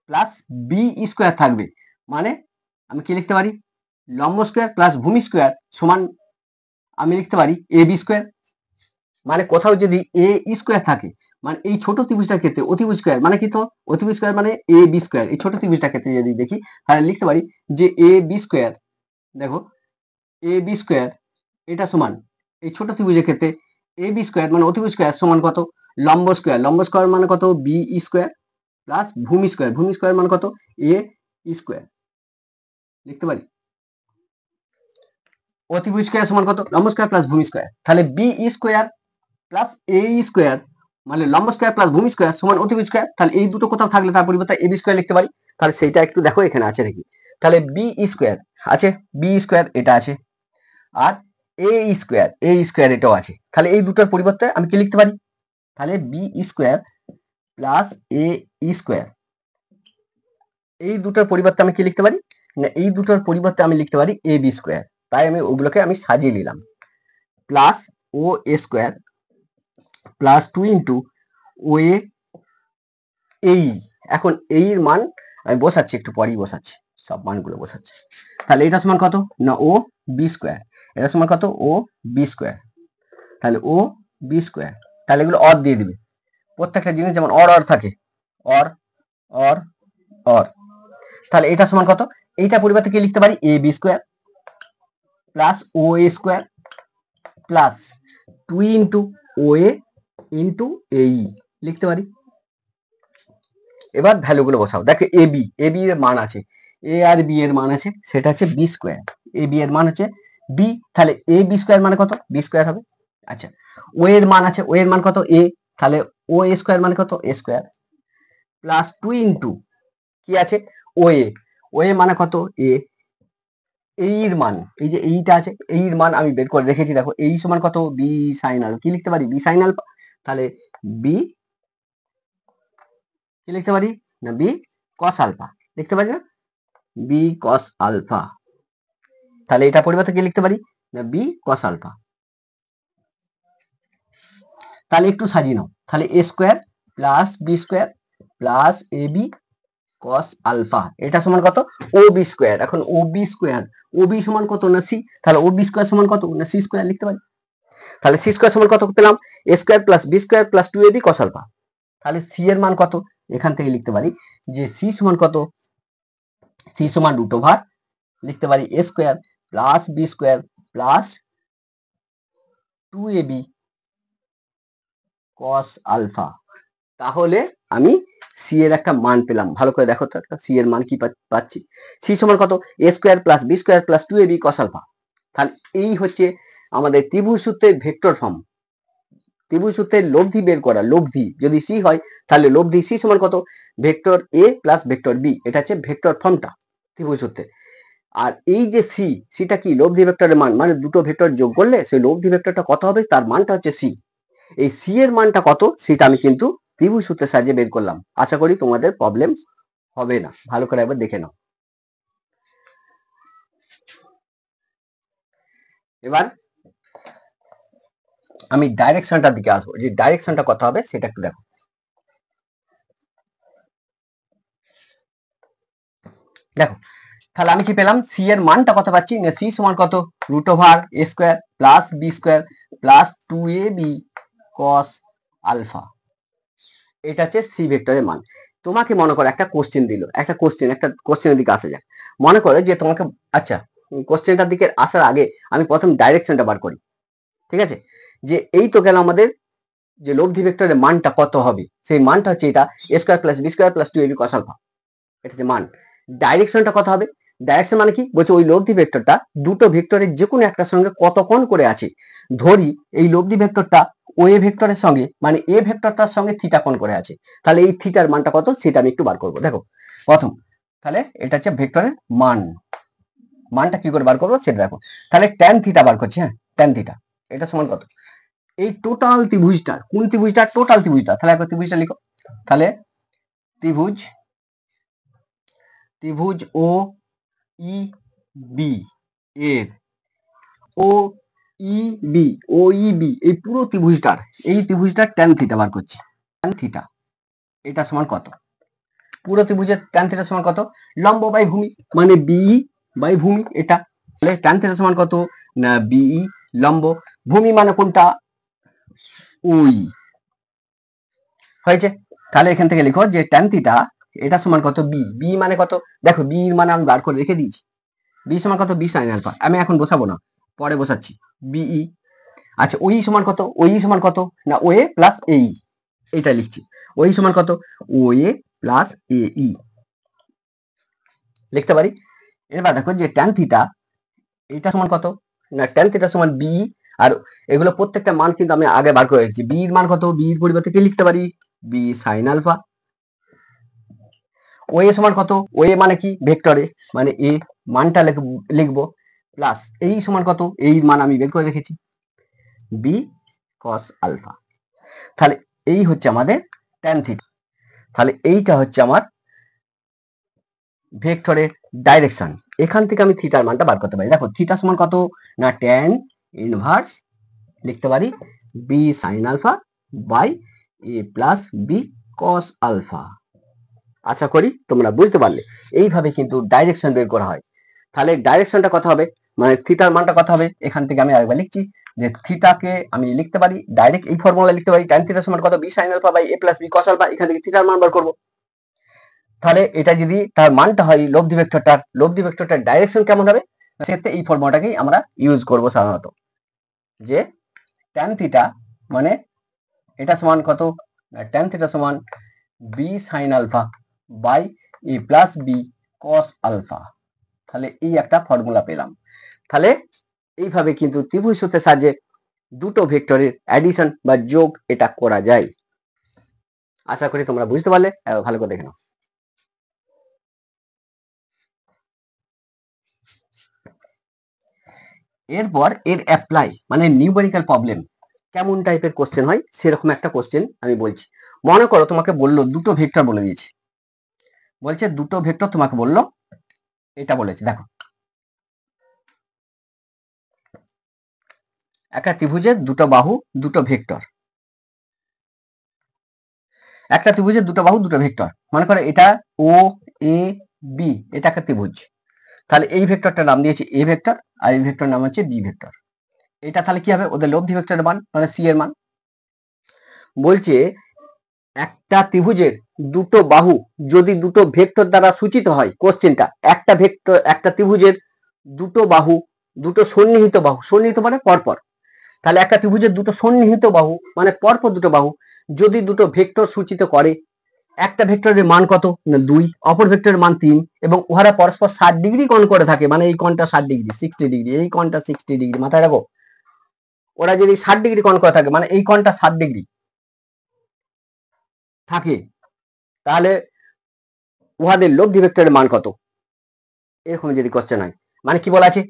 প্লাস বি স্কোয়ার থাকবে, মানে আমি কি লিখতে পারি, লম্ব স্কোয়ার প্লাস ভূমি স্কোয়ার সমান আমি লিখতে পারি এ বি স্কোয়ার। মানে কোথাও যদি এ স্কোয়ার থাকে, মানে এই ছোট ত্রিভুজটার ক্ষেত্রে অতিভুজ স্কোয়ার মানে কি, তো অতিভুজ স্কোয়ার মানে এ বি স্কোয়ার, এই ছোট ত্রিভুজটার ক্ষেত্রে যদি দেখি তাহলে লিখতে পারি যে এ বি স্কোয়ার, দেখো এ বি স্কোয়ার এটা সমান এই ছোট ত্রিভুজের ক্ষেত্রে এ বি স্কোয়ার মানে অতিভুজ স্কোয়ার সমান কত, লম্ব স্কোয়ার, লম্ব স্কোয়ার মানে কত বি স্কোয়ার প্লাস ভূমি স্কোয়ার, ভূমি স্কোয়ার মানে কত এ স্কোয়ার, লিখতে পারি অতিভুজ স্কোয়ার সমান কত লম্ব স্কোয়ার প্লাস ভূমি স্কোয়ার, তাহলে B square plus a square মানে লম্ব স্কোয়ার প্লাস ভূমি স্কোয়ার সমান অতিভুজ স্কোয়ার, তাহলে এই দুটো কোথাও থাকলে তার পরিবর্তে এ বি স্কোয়ার লিখতে পারি। তাহলে সেইটা একটু দেখো এখানে আছে নাকি, তাহলে বি স্কোয়ার আছে, বি স্কোয়ার এটা আছে, আর এ স্কোয়ার এটাও আছে, তাহলে এই দুটোর পরিবর্তে আমি কি লিখতে পারি, তাহলে B square plus a square, এই দুটোর পরিবর্তে আমি কি লিখতে পারি না, এই দুটোর পরিবর্তে আমি লিখতে পারি এ বি স্কোয়ার, তাই আমি ওগুলোকে আমি সাজিয়ে নিলাম, plus O A square plus 2 into O A এই, এখন এই এর মান আমি বসাচ্ছি, একটু পরেই বসাচ্ছি, সব মানগুলো বসাচ্ছি। তাহলে এটা সমান কত না ও বি স্কোয়ার, এটা সমান কত ও বি স্কোয়ার, তাহলে ও বি স্কোয়ার, তাহলে এগুলো অর দিয়ে দিবে, প্রত্যেকটা জিনিস যেমন অর অর থাকে, অর অর অর, তাহলে এটা সমান কত, এইটা পরিবর্তে কি লিখতে পারি A B square plus O A square plus 2 into O A into এই লিখতে পারি। এবার ভ্যালুগুলো বসাও, দেখো এ বি এর মান আছে, এ আর বি এর মান আছে, সেটা হচ্ছে বি স্কোয়ার, এ বি এর মান হচ্ছে বি, তাহলে এ বি স্কোয়ার মানে কত বি স্কোয়ার হবে। আচ্ছা ও এর মান আছে, ও এর মান কত এ, তাহলে ও এ স্কোয়ার মানে কত এ স্কোয়ার প্লাস 2 ইন্টু কি আছে ও এ মানে কত এ, এর মান এই যে এইটা আছে, এর মান আমি বের করে রেখেছি, দেখো এই সমান কত বি সাইন আলফা, কি লিখতে পারি বি সাইন আলফা, তাহলে বি কি লিখতে পারি না বি কস আলফা লিখতে পারি না, বি কস আলফা, তাহলে এটা পরিবর্তে কি লিখতে পারি না বি কস আলফা। তাহলে একটু সাজিয়ে নাও, তাহলে a square plus b square plus a b cos alpha এটা সমান কত ও বি স্কোয়ার, এখন O B square O B সমান কত না সি, তাহলে ও বি স্কোয়ার সমান কত না সি স্কোয়ার লিখতে পারি, তাহলে সি স্কোয়ার সমান কত পেলাম a square plus b square plus 2ab cos alpha, তাহলে সি এর মান কত, এখান থেকে লিখতে পারি যে সি সমান কত, সি সমান রুট ওভার লিখতে পারি a square plus b square plus 2ab cos alpha. তাহলে আমি সি এর একটা মান পেলাম, ভালো করে দেখো তো একটা সি এর মান কি পাচ্ছি, সি সমান কত a square plus b square plus 2ab cos alpha. তাহলে এই হচ্ছে আমাদের ত্রিভুজ সূত্রের ভেক্টর ফর্ম, ত্রিভুজ সূত্রের লব্ধি বের করা, লব্ধি যদি সি হয় তাহলে লব্ধি সি সমান কত ভেক্টর এ প্লাস ভেক্টর বি, এটা হচ্ছে ভেক্টর ফর্মটা ত্রিভুজ সূত্রে। আর এই যে সিটা কি লব্ধি ভেক্টরের মান, মানে দুটো ভেক্টর যোগ করলে সেই লব্ধি ভেক্টরটা কত হবে তার মানটা হচ্ছে সি, এই সি এর মানটা কত সেটা আমি কিন্তু ত্রিভুজ সূত্রের সাহায্যে বের করলাম, আশা করি তোমাদের প্রবলেম হবে না, ভালো করে একবার দেখে নাও। এবার আমি ডাইরেকশনটার দিকে আসবো, যে ডাইরেকশনটা কত হবে সেটা একটু দেখো, দেখো তাহলে আমি কি পেলাম সি এর মানটা কত পাচ্ছি না সি সমান কত root over a square plus b square plus 2ab cos alpha, এটা হচ্ছে সি ভেক্টরের মান। তোমাকে মনে করো একটা কোশ্চেন দিল, একটা কোশ্চেনের দিকে আসা যাক, মনে করো যে তোমাকে, আচ্ছা কোশ্চেনটার দিকে আসার আগে আমি প্রথম ডাইরেকশনটা বার করি, ঠিক আছে, যে এই তো গেল আমাদের যে লব্ধি ভেক্টরের মানটা কত হবে, সেই মানটা হচ্ছে এটা a square plus b square plus 2ab cos alpha, এটা হচ্ছে মান। ডাইরেকশনটা কত হবে, ডাইরেকশন মানে কি বলছে ওই লব্ধি ভেক্টরটা দুটো ভেক্টরের যে কোনো একটার সঙ্গে কত কোণ করে আছে, ধরি এই লব্ধি ভেক্টরটা ও এ ভেক্টরের সঙ্গে মানে এ ভেক্টরটার সঙ্গে থিটা কোণ করে আছে, তাহলে এই থিটার মানটা কত সেটা আমি একটু বার করবো। দেখো প্রথম তাহলে এটা হচ্ছে ভেক্টরের মান, মানটা কি করে বার করবো সেটা দেখো, তাহলে ট্যান থিটা বার করছি, হ্যাঁ ট্যান থিটা এটা সমান কত, এই টোটাল ত্রিভুজটা কোন ত্রিভুজটা টোটাল ত্রিভুজটা, তাহলে একবার ত্রিভুজটা লিখো, তাহলে ত্রিভুজ ত্রিভুজ ও ই বি এর ও ই বি ও ই বি এই পুরো ত্রিভুজটার, এই ত্রিভুজটার ট্যান থিটা বার করছি, ট্যান থিটা এটা সমান কত, পুরো ত্রিভুজের tan থিটা সমান কত, লম্ব বাই ভূমি, মানে বিই বাই ভূমি এটা। তাহলে tan থিটা সমান কত না বিই লম্ব, ভূমি মানে কোনটা, ওই হয়েছে। তাহলে এখান থেকে লিখো যে tan থিটা এটা সমান কত বি, বি মানে কত, দেখো বি এর মানে আমি বার করে রেখে দিয়েছি, বি সমান কত বি সাইন আলফা, আমি এখন বসাবো না, পরে বসাচ্ছি বিই। আচ্ছা ওই সমান কত, ওই সমান কত না ওএ প্লাস এই, এইটা লিখছি, ওই সমান কত ওএ প্লাস এই লিখতে পারি। এবার দেখো যে tan থিটা এটা সমান কত না tan থিটা সমান বি, আর এগুলো প্রত্যেকটা মান কিন্তু আমি আগে বার করে রেখেছি। বি এর মান কত, বি এর পরিবর্তে কি লিখতে পারি বি সাইন আলফা। ও এ সমান কত, ও এ মানে কি ভেক্টরে, মানে এ মানটা লিখবো, প্লাস এই সমান কত, এই মান আমি বের করে রেখেছি বি কস আলফা। তাহলে এই হচ্ছে আমাদের tan থিটা। তাহলে এইটা হচ্ছে আমার ভেক্টরের ডাইরেকশন। এখান থেকে আমি থিটার মানটা বার করতে পারি। দেখো থিটা সমান কত না tan ইনভার্স লিখতে পারি b sine alpha by A plus B cos alpha. আশা করি তোমরা বুঝতে পারলে। এইভাবে কিন্তু ডাইরেকশন বের করা হয়। তাহলে ডাইরেকশনটা কত হবে, মানে থিটার মানটা কত হবে, এখান থেকে আমি আরেকবার লিখছি যে থিটাকে আমি লিখতে পারি ডাইরেক্ট এই ফর্মুলা লিখতে পারি tan থিটা সমান কত B sine alpha by A plus B cos alpha. এখান থেকে থিটার মান বার করব। তাহলে এটা যদি তার মানটা হয় লব্ধি ভেক্টরটার ডাইরেকশন কেমন হবে, সেক্ষেত্রে এই ফর্মুলাটাকেই আমরা ইউজ করব সাধারণত, যে tan থিটা মানে এটা সমান কত tan থিটা সমান B sine alpha by A plus B cos alpha. তাহলে এই একটা ফর্মুলা পেলাম। তাহলে এইভাবে কিন্তু ত্রিভুজ সূত্রের সাহায্যে দুটো ভেক্টরের অ্যাডিশন বা যোগ এটা করা যায়। আশা করি তোমরা বুঝতে পারলে, ভালো করে দেখে নাও। এরপর এর অ্যাপ্লাই মানে নিউমেরিক্যাল প্রবলেম কেমন টাইপের কোশ্চেন হয় সেরকম একটা কোশ্চেন আমি বলছি। মনে করো তোমাকে বললো দুটো ভেক্টর বলে দিয়েছে, বলছে দুটো ভেক্টর তোমাকে বললো, এটা বলেছে দেখো একটা ত্রিভুজের দুটো বাহু দুটো ভেক্টর, একটা ত্রিভুজের দুটো বাহু দুটো ভেক্টর, মনে করো এটা ও এ বি, এটা একটা ত্রিভুজ। তাহলে এই ভেক্টরটার নাম দিয়েছে এ ভেক্টর আর এই ভেক্টর নাম হচ্ছে বি ভেক্টর। এটা তাহলে কি হবে, ওদের লব্ধি ভেক্টরের মান মানে সি এর মান। বলছে একটা ত্রিভুজের দুটো বাহু যদি দুটো ভেক্টর দ্বারা সূচিত হয়, কোশ্চেনটা একটা ভেক্টর একটা ত্রিভুজের দুটো বাহু দুটো সন্নিহিত বাহু, সন্নিহিত মানে পরপর, তাহলে একটা ত্রিভুজের দুটো সন্নিহিত বাহু মানে পরপর দুটো বাহু যদি দুটো ভেক্টর সূচিত করে, একটা ভেক্টরের মান কত না 2, অপর ভেক্টরের মান 3 এবং উহারা পরস্পর 60 ডিগ্রি কোণ করে থাকে, মানে এই কোণটা 60 ডিগ্রি 60 ডিগ্রি, এই কোণটা 60 ডিগ্রি, মাথায় রাখো। ওরা যদি 60 ডিগ্রি কোণ করে থাকে মানে এই কোণটা 60 ডিগ্রি থাকে, তাহলে উহাদের লব্ধি ভেক্টরের মান কত, এরকম যদি কোশ্চেন হয়। মানে কি বলা আছে,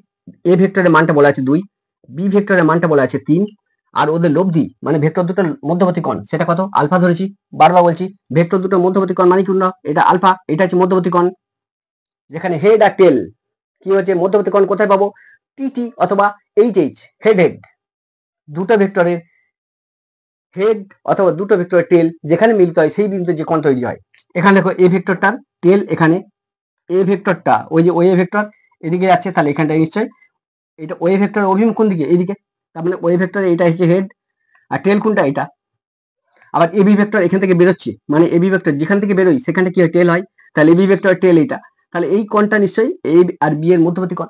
এ ভেক্টরের মানটা বলা আছে 2, বি ভেক্টরের মানটা বলা আছে 3, আর ওদের লব্ধি মানে ভেক্টর দুটোর মধ্যবর্তী কোণ সেটা কত আলফা ধরেছি, বারবার বলছি ভেক্টর দুটোর মধ্যবর্তী কোণ মানে কি না এটা আলফা, এটা হচ্ছে মধ্যবর্তী কোণ। যেখানে হেড আর টেল কি হচ্ছে মধ্যবর্তী কোণ কোথায় পাবো, টিটি অথবা এইচ, হেড হেড দুটো ভেক্টরের হেড অথবা দুটো ভেক্টরের টেল যেখানে মিলিত হয় সেই বিন্দুতে যে কোণ তৈরি হয়। এখানে দেখো এ ভেক্টরটার টেল, এখানে এ ভেক্টরটা ওই যে ওয়ে ভেক্টর এদিকে যাচ্ছে, তাহলে এখানটা নিশ্চয় এটা ওয়ে ভেক্টর অভিমুখ কোন দিকে এইদিকে, তার মানে ওয়ে ভেক্টর এটা হচ্ছে হেড আর টেল কোনটা এটা। আবার এবি ভেক্টর এখান থেকে বেরোচ্ছে, মানে এবি ভেক্টর যেখান থেকে বেরোয় সেখানটা কি হয় টেল হয়, তাহলে এবি ভেক্টর টেল এটা, তাহলে এই কোণটা নিশ্চয়ই এ আর বি এর মধ্যবর্তী কোণ,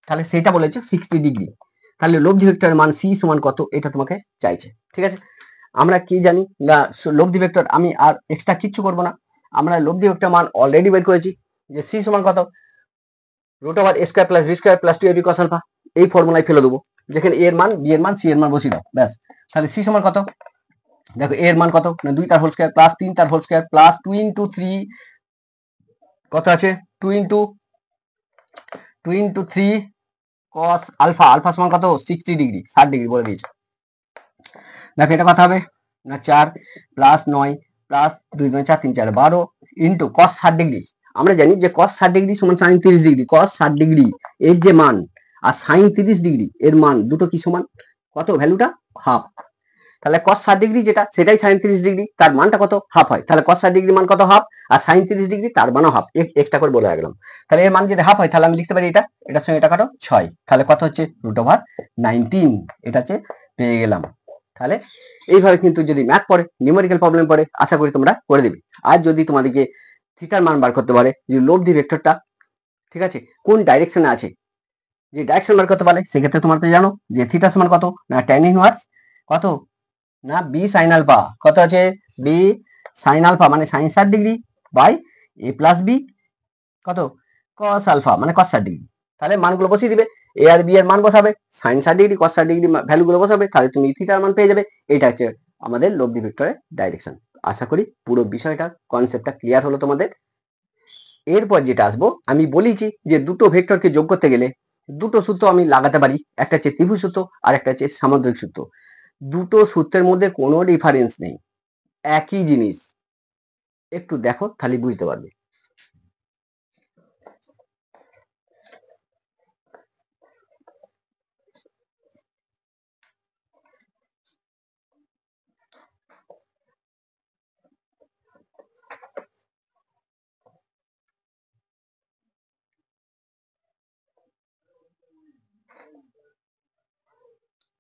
তাহলে সেটা বলেছে 60 ডিগ্রি। তাহলে লব্ধি ভেক্টরের মান সি সমান কত এটা তোমাকে চাইছে, ঠিক আছে। আমরা কি জানি না লব্ধি ভেক্টর, আমি আর এক্সট্রা কিচ্ছু করবো না, আমরা লব্ধি ভেক্টর মান অলরেডি বের করেছি যে সি সমান কত root over a square plus b square plus 2ab cos alpha, এই ফর্মুলায় ফেলে দেবো, যেখানে এ এর মান বি এর মান সি এর মান বসিয়ে দাও ব্যাস। তাহলে সি সমান কত, দেখো এ এর মান কত না 2 তার হোল স্কয়ার প্লাস 3 তার হোল স্কয়ার প্লাস 2 ইনটু 3 কত আছে 2 ইনটু 3 cos আলফা, আলফা সমান কত 60 ডিগ্রি 60 ডিগ্রি বলে দিয়েছে। দেখো এটা কত হবে না 4 plus 9 plus 2 2 4 3 4 12 into cos 60 degree. আমরা জানি যে cos 60 ডিগ্রি সমান sin 30 ডিগ্রি, cos 60 ডিগ্রি এর যে মান আর sin 30 ডিগ্রি এর মান দুটো কি সমান, কত ভ্যালুটা হাফ, তাহলে cos 60 ডিগ্রি যেটা সেটাই sin 30 ডিগ্রি, তার মানটা কত? হাফ হয়। তাহলে cos 60 ডিগ্রি মান কত? হাফ। আর sin 30 ডিগ্রি তার মানও হাফ, এক্সট্রা করে বলে রাখলাম। তাহলে এর মান যদি হাফ হয় তাহলে আমি লিখতে পারি এটার সঙ্গে এটা কাটো 6, তাহলে কত হচ্ছে? √19। এটা হচ্ছে পেয়ে গেলাম। তাহলে এইভাবে কিন্তু যদি ম্যাথ পড়ে, নিউমেরিক্যাল প্রবলেম পড়ে, আশা করি তোমরা করে দিবে। আর যদি তোমাদেরকে থিটার মান বার করতে পারে, যে লব্ধি ভেক্টরটা ঠিক আছে কোন ডাইরেকশনে আছে, যে ডাইরেকশন বার করতে পারে, সেক্ষেত্রে তোমরা তো জানো যে থিটা সমান কত না tan ইনভার্স কত না b sin আলফা, কত আছে? b sin আলফা মানে sin 60 degree by a plus b কত cos আলফা মানে cos 60 ডিগ্রি। তাহলে মানগুলো বসিয়ে দিবে, a আর b এর মান বসাবে, sin 60 ডিগ্রি cos 60 ডিগ্রি ভ্যালুগুলো বসাবে, তাহলে তুমি থিটার মান পেয়ে যাবে। এটা হচ্ছে আমাদের লব্ধি ভেক্টরের ডাইরেকশন। আশা করি পুরো বিষয়টা কনসেপ্টটা ক্লিয়ার হলো তোমাদের। এরপর যেটা আসবো, আমি বলেছি যে দুটো ভেক্টরকে যোগ করতে গেলে দুটো সূত্র আমি লাগাতে পারি, একটা হচ্ছে ত্রিভুজ সূত্র আর একটা হচ্ছে সামুদ্রিক সূত্র। দুটো সূত্রের মধ্যে কোনো ডিফারেন্স নেই, একই জিনিস। একটু দেখো তাহলে বুঝতে পারবে।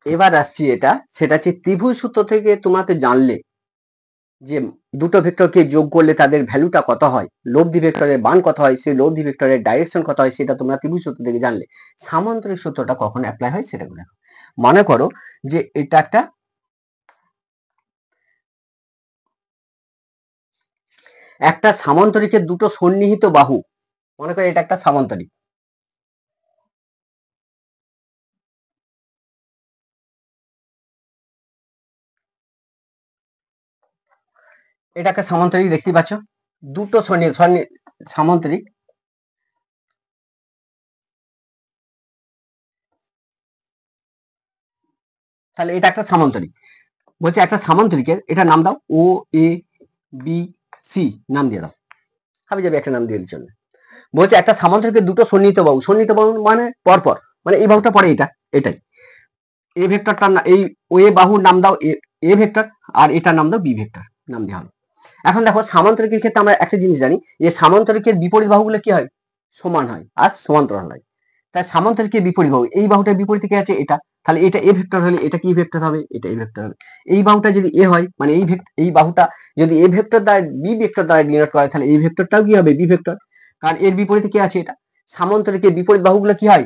এবার আসছি সেটা হচ্ছে ত্রিভুজ সূত্র থেকে তোমাকে জানলে যে দুটো ভেক্টরকে যোগ করলে তাদের ভ্যালুটা কত হয়, লব্ধি ভেক্টরের মান কত হয়, সেই লব্ধি ভেক্টরের ডাইরেকশন কত হয়, সেটা তোমরা ত্রিভুজ সূত্র থেকে জানলে। সামান্তরিক সূত্রটা কখন অ্যাপ্লাই হয় সেটা দেখো। মনে করো যে এটা একটা সামান্তরিকের দুটো সন্নিহিত বাহু, মনে করো এটা একটা সামান্তরিক, এটাকে সামান্তরিক দেখতে পাচ্ছ, দুটো সামান্তরিক। তাহলে এটা একটা সামান্তরিক, বলছে একটা সামান্তরিকের এটা নাম দাও ও এ বি সি, নাম দিয়ে দাও, আমি যাবে একটা নাম দিয়ে দিচ্ছি। বলছে একটা সামান্তরিকের দুটো সন্নিহিত বাহু, সন্নিহিত বাহু মানে পরপর, মানে এই বাহুটা পরে এটাই এ ভেক্টরটার এই ও এ বাহুর নাম দাও এ ভেক্টর, আর এটার নাম দাও বি ভেক্টর, নাম দেওয়া হলো। এখন দেখো সামান্তরিকের ক্ষেত্রে আমরা একটা জিনিস জানি যে সামান্তরিকের বিপরীত বাহুগুলো কি হয়? সমান হয় আর সমান্তরাল হয়। তাই সামান্তরিকের বিপরীত বাহু, এই বাহুটার বিপরীতে কি আছে? এটা, তাহলে এটা এ ভেক্টর হলে এটা কি ভেক্টর হবে? এটা এ ভেক্টর হবে। এই বাহুটা যদি এ হয় মানে এই বাহুটা যদি এ ভেক্টর দ্বারা বি ভেক্টর দ্বারা ডিনোট করে, তাহলে এই ভেক্টরটাও কি হবে? বি ভেক্টর, কারণ এর বিপরীতে কি আছে? এটা। সামান্তরিকের বিপরীত বাহুগুলো কি হয়?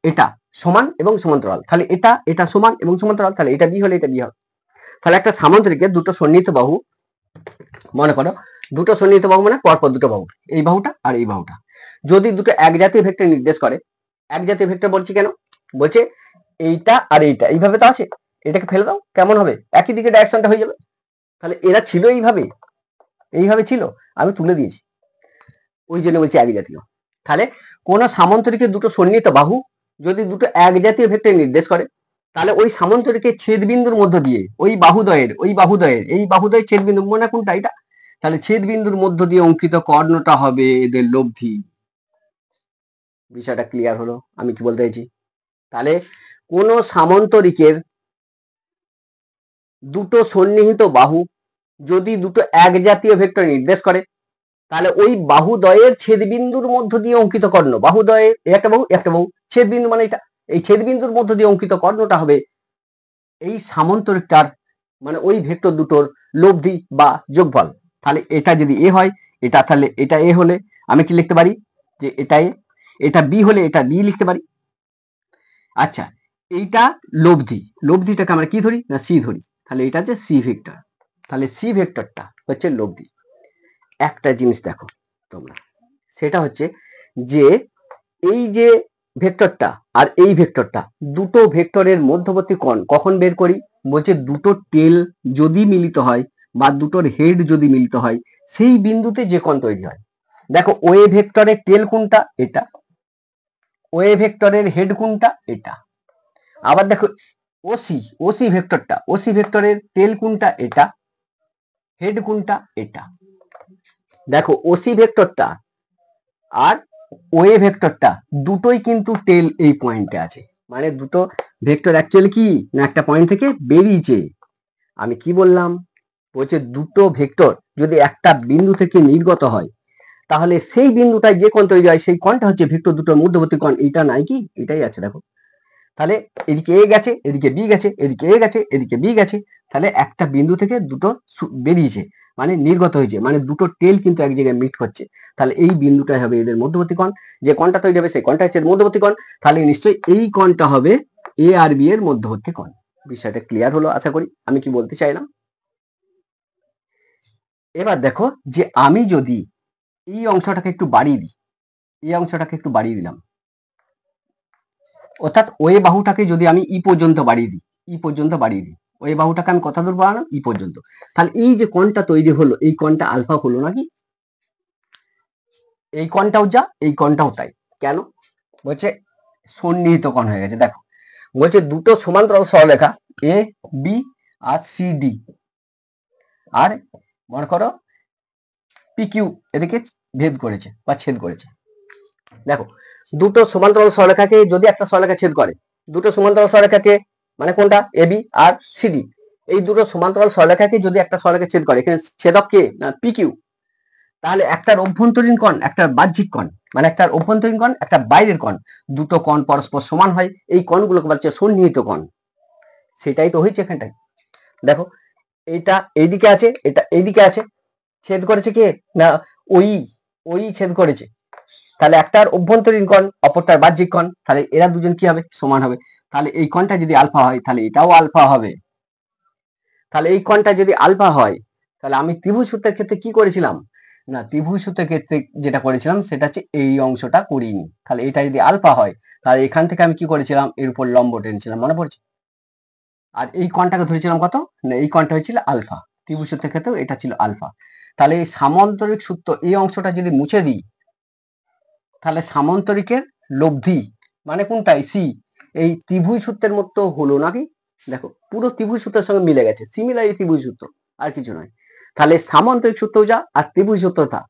এটা সমান এবং সমান্তরাল, তাহলে এটা সমান এবং সমান্তরাল, তাহলে এটা বি হলে এটা বি হবে। তাহলে একটা সামান্তরিকের দুটো সন্নিহিত বাহু, মনে করো দুটো সন্নিহিত বাহু মানে পরপর দুটো বাহু, এই বাহুটা আর এই বাহুটা, যদি দুটো এক জাতীয় ভেক্টর নির্দেশ করে, এক জাতীয় ভেক্টর বলছি কেন? বলছে এইটা আর এইটা এইভাবে তো আছে, এটাকে ফেলে দাও, কেমন হবে? একই দিকে ডাইরেকশনটা হয়ে যাবে। তাহলে এরা ছিল এইভাবে ছিল, আমি তুলে দিয়েছি, ওই জন্য বলছি এক জাতীয়। তাহলে কোন সামান্তরিকের দুটো সন্নিহিত বাহু যদি দুটো এক জাতীয় ভেক্টর নির্দেশ করে, তাহলে ওই সামান্তরিকের ছেদবিন্দুর মধ্য দিয়ে ওই বাহুদ্বয়ের ছেদবিন্দু, মনে কোনটা? এটা। তাহলে ছেদবিন্দুর মধ্য দিয়ে অঙ্কিত কর্ণটা হবে এদের লব্ধি। বিষয়টা ক্লিয়ার হলো আমি কি বলতে চাইছি? তাহলে কোন সামান্তরিকের দুটো সন্নিহিত বাহু যদি দুটো এক জাতীয় ভেক্টর নির্দেশ করে, তাহলে ওই বাহুদ্বয়ের ছেদবিন্দুর মধ্য দিয়ে অঙ্কিত কর্ণ, বাহুদ্বয়ের একটা বাহু ছেদবিন্দু মানে এটা, এই ছেদবিন্দুর মধ্য দিয়ে অঙ্কিত কর্ণটা হবে এই সামান্তরিকটার মানে ওই ভেক্টর দুটোর লব্ধি বা যোগফল। তাহলে এটা যদি এ হয়, এটা তাহলে এটা এ হলে আমি কি লিখতে পারি? যে এটা এ, এটা বি হলে এটা বি লিখতে পারি। আচ্ছা, এইটা লব্ধিটাকে আমরা কি ধরি? না সি ধরি, তাহলে এটা হচ্ছে সি ভেক্টর। তাহলে সি ভেক্টরটা হচ্ছে লব্ধি। একটা জিনিস দেখো তোমরা, সেটা হচ্ছে যে এই যে ভেক্টরটা আর এই ভেক্টরটা, দুটো ভেক্টরের মধ্যবর্তী কোণ কখন বের করি? বলছে দুটো টেল যদি মিলিত হয় বা দুটোর হেড যদি মিলিত হয়, সেই বিন্দুতে যে কোণ তৈরি হয়। দেখো ওয়ে ভেক্টরের টেল কোনটা? এটা। ওয়ে ভেক্টরের হেড কোনটা? এটা। আবার দেখো ওসি ভেক্টরের টেল কোনটা? এটা। হেড কোনটা? এটা। দেখো ওসি ভেক্টরটা আর ওয়ে ভেক্টরটা দুটোই কিন্তু টেল এই পয়েন্টে আছে, মানে দুটো ভেক্টর অ্যাকচুয়ালি কি না একটা পয়েন্ট থেকে বেরিয়েছে, আমি কি বললাম? বলছে দুটো ভেক্টর যদি একটা বিন্দু থেকে নির্গত হয় তাহলে সেই বিন্দুটায় যে কোণ তৈরি হয় সেই কোণটা হচ্ছে ভেক্টর দুটোর মধ্যবর্তী কোণ। এটা নাই কি? এটাই আছে দেখো। তাহলে এদিকে এ গেছে, এদিকে বি গেছে, এদিকে এ গেছে, এদিকে বি গেছে, তাহলে একটা বিন্দু থেকে দুটো বেরিয়েছে, মানে নির্গত হয়েছে, মানে দুটো টেল কিন্তু এক জায়গায় মিট করছে। তাহলে এই বিন্দুটাই হবে এদের মধ্যবর্তী কোণ। যে কোণটা তৈরি হবে সেই কোণটা হচ্ছে মধ্যবর্তী কোণ। তাহলে নিশ্চয়ই এই কোণটা হবে এ আর বি এর মধ্যবর্তী কোণ। বিষয়টা ক্লিয়ার হলো আশা করি আমি কি বলতে চাইলাম। এবার দেখো যে আমি যদি এই অংশটাকে একটু বাড়িয়ে দিই, এই অংশটাকে একটু বাড়িয়ে দিলাম, অর্থাৎ ওই বাহুটাকে যদি আমি ই পর্যন্ত বাড়িয়ে দিই, ই পর্যন্ত বাড়িয়ে দিই, ওই বাহুটাকে আমি কত দূর বাড়ালাম? ই পর্যন্ত। তাহলে এই যে কোণটা তৈরি হলো এই কোণটা আলফা হলো নাকি? এই কোণটাও যা এই কোণটাও তাই। কেন? বলছে সন্নিহিত কোণ হয়ে গেছে। দেখো বলছে দুটো সমান্তরাল সরলরেখা A B R C D, আর মনে করো পি কিউ এদিকে ভেদ করেছে বা ছেদ করেছে। দেখো দুটো সমান্তরাল সরলরেখাকে যদি একটা সরলরেখা ছেদ করে, দুটো সমান্তরাল সরলরেখাকে মানে কোনটা? এবি আর সিডি, এই দুটো সমান্তরাল সরলরেখাকে যদি একটা সরলরেখা ছেদ করে, এখানে ছেদক কে? না পি কিউ। তাহলে একটার অভ্যন্তরীণ কোণ একটার বাহ্যিক কোণ, মানে একটার অভ্যন্তরীণ কোণ একটা বাইরের কোণ, দুটো কোণ পরস্পর সমান হয়, এই কোণগুলোকে বলছে সন্নিহিত কোণ। সেটাই তো হয়েছে এখানটায়। দেখো এইটা এইদিকে আছে, এটা এইদিকে আছে, ছেদ করেছে কে? না ওই ওই ছেদ করেছে। তাহলে একটার অভ্যন্তরীণ কোণ অপরটার বাহ্যিক কোণ, তাহলে এরা দুজন কি হবে? সমান হবে। তাহলে এই কোণটা যদি আলফা হয় তাহলে এটাও আলফা হবে। তাহলে এই কোণটা যদি আলফা হয় তাহলে আমি ত্রিভুজ সূত্রের ক্ষেত্রে কি করেছিলাম? না ত্রিভুজ সূত্রের ক্ষেত্রে যেটা করেছিলাম সেটা হচ্ছে এই অংশটা করিনি। তাহলে এটা যদি আলফা হয় তাহলে এখান থেকে আমি কি করেছিলাম? এর উপর লম্ব টেনেছিলাম, মনে পড়ছে? আর এই কোণটাকে ধরেছিলাম কত? না এই কোণটা হয়েছিল আলফা। ত্রিভুজ সূত্রের ক্ষেত্রেও এটা ছিল আলফা। তাহলে এই সামান্তরিক সূত্র এই অংশটা যদি মুছে দিই তাহলে সামান্তরিকের লব্ধি মানে কোনটাই? সি, এই ত্রিভুজ সূত্রের মতো হলো নাকি? দেখো পুরো ত্রিভুজ সূত্রের সঙ্গে মিলে গেছে, সিমিলার এই ত্রিভুজ সূত্র, আর কিছু নয়। তাহলে সামান্তরিক সূত্র যা আর ত্রিভুজ সূত্র তা।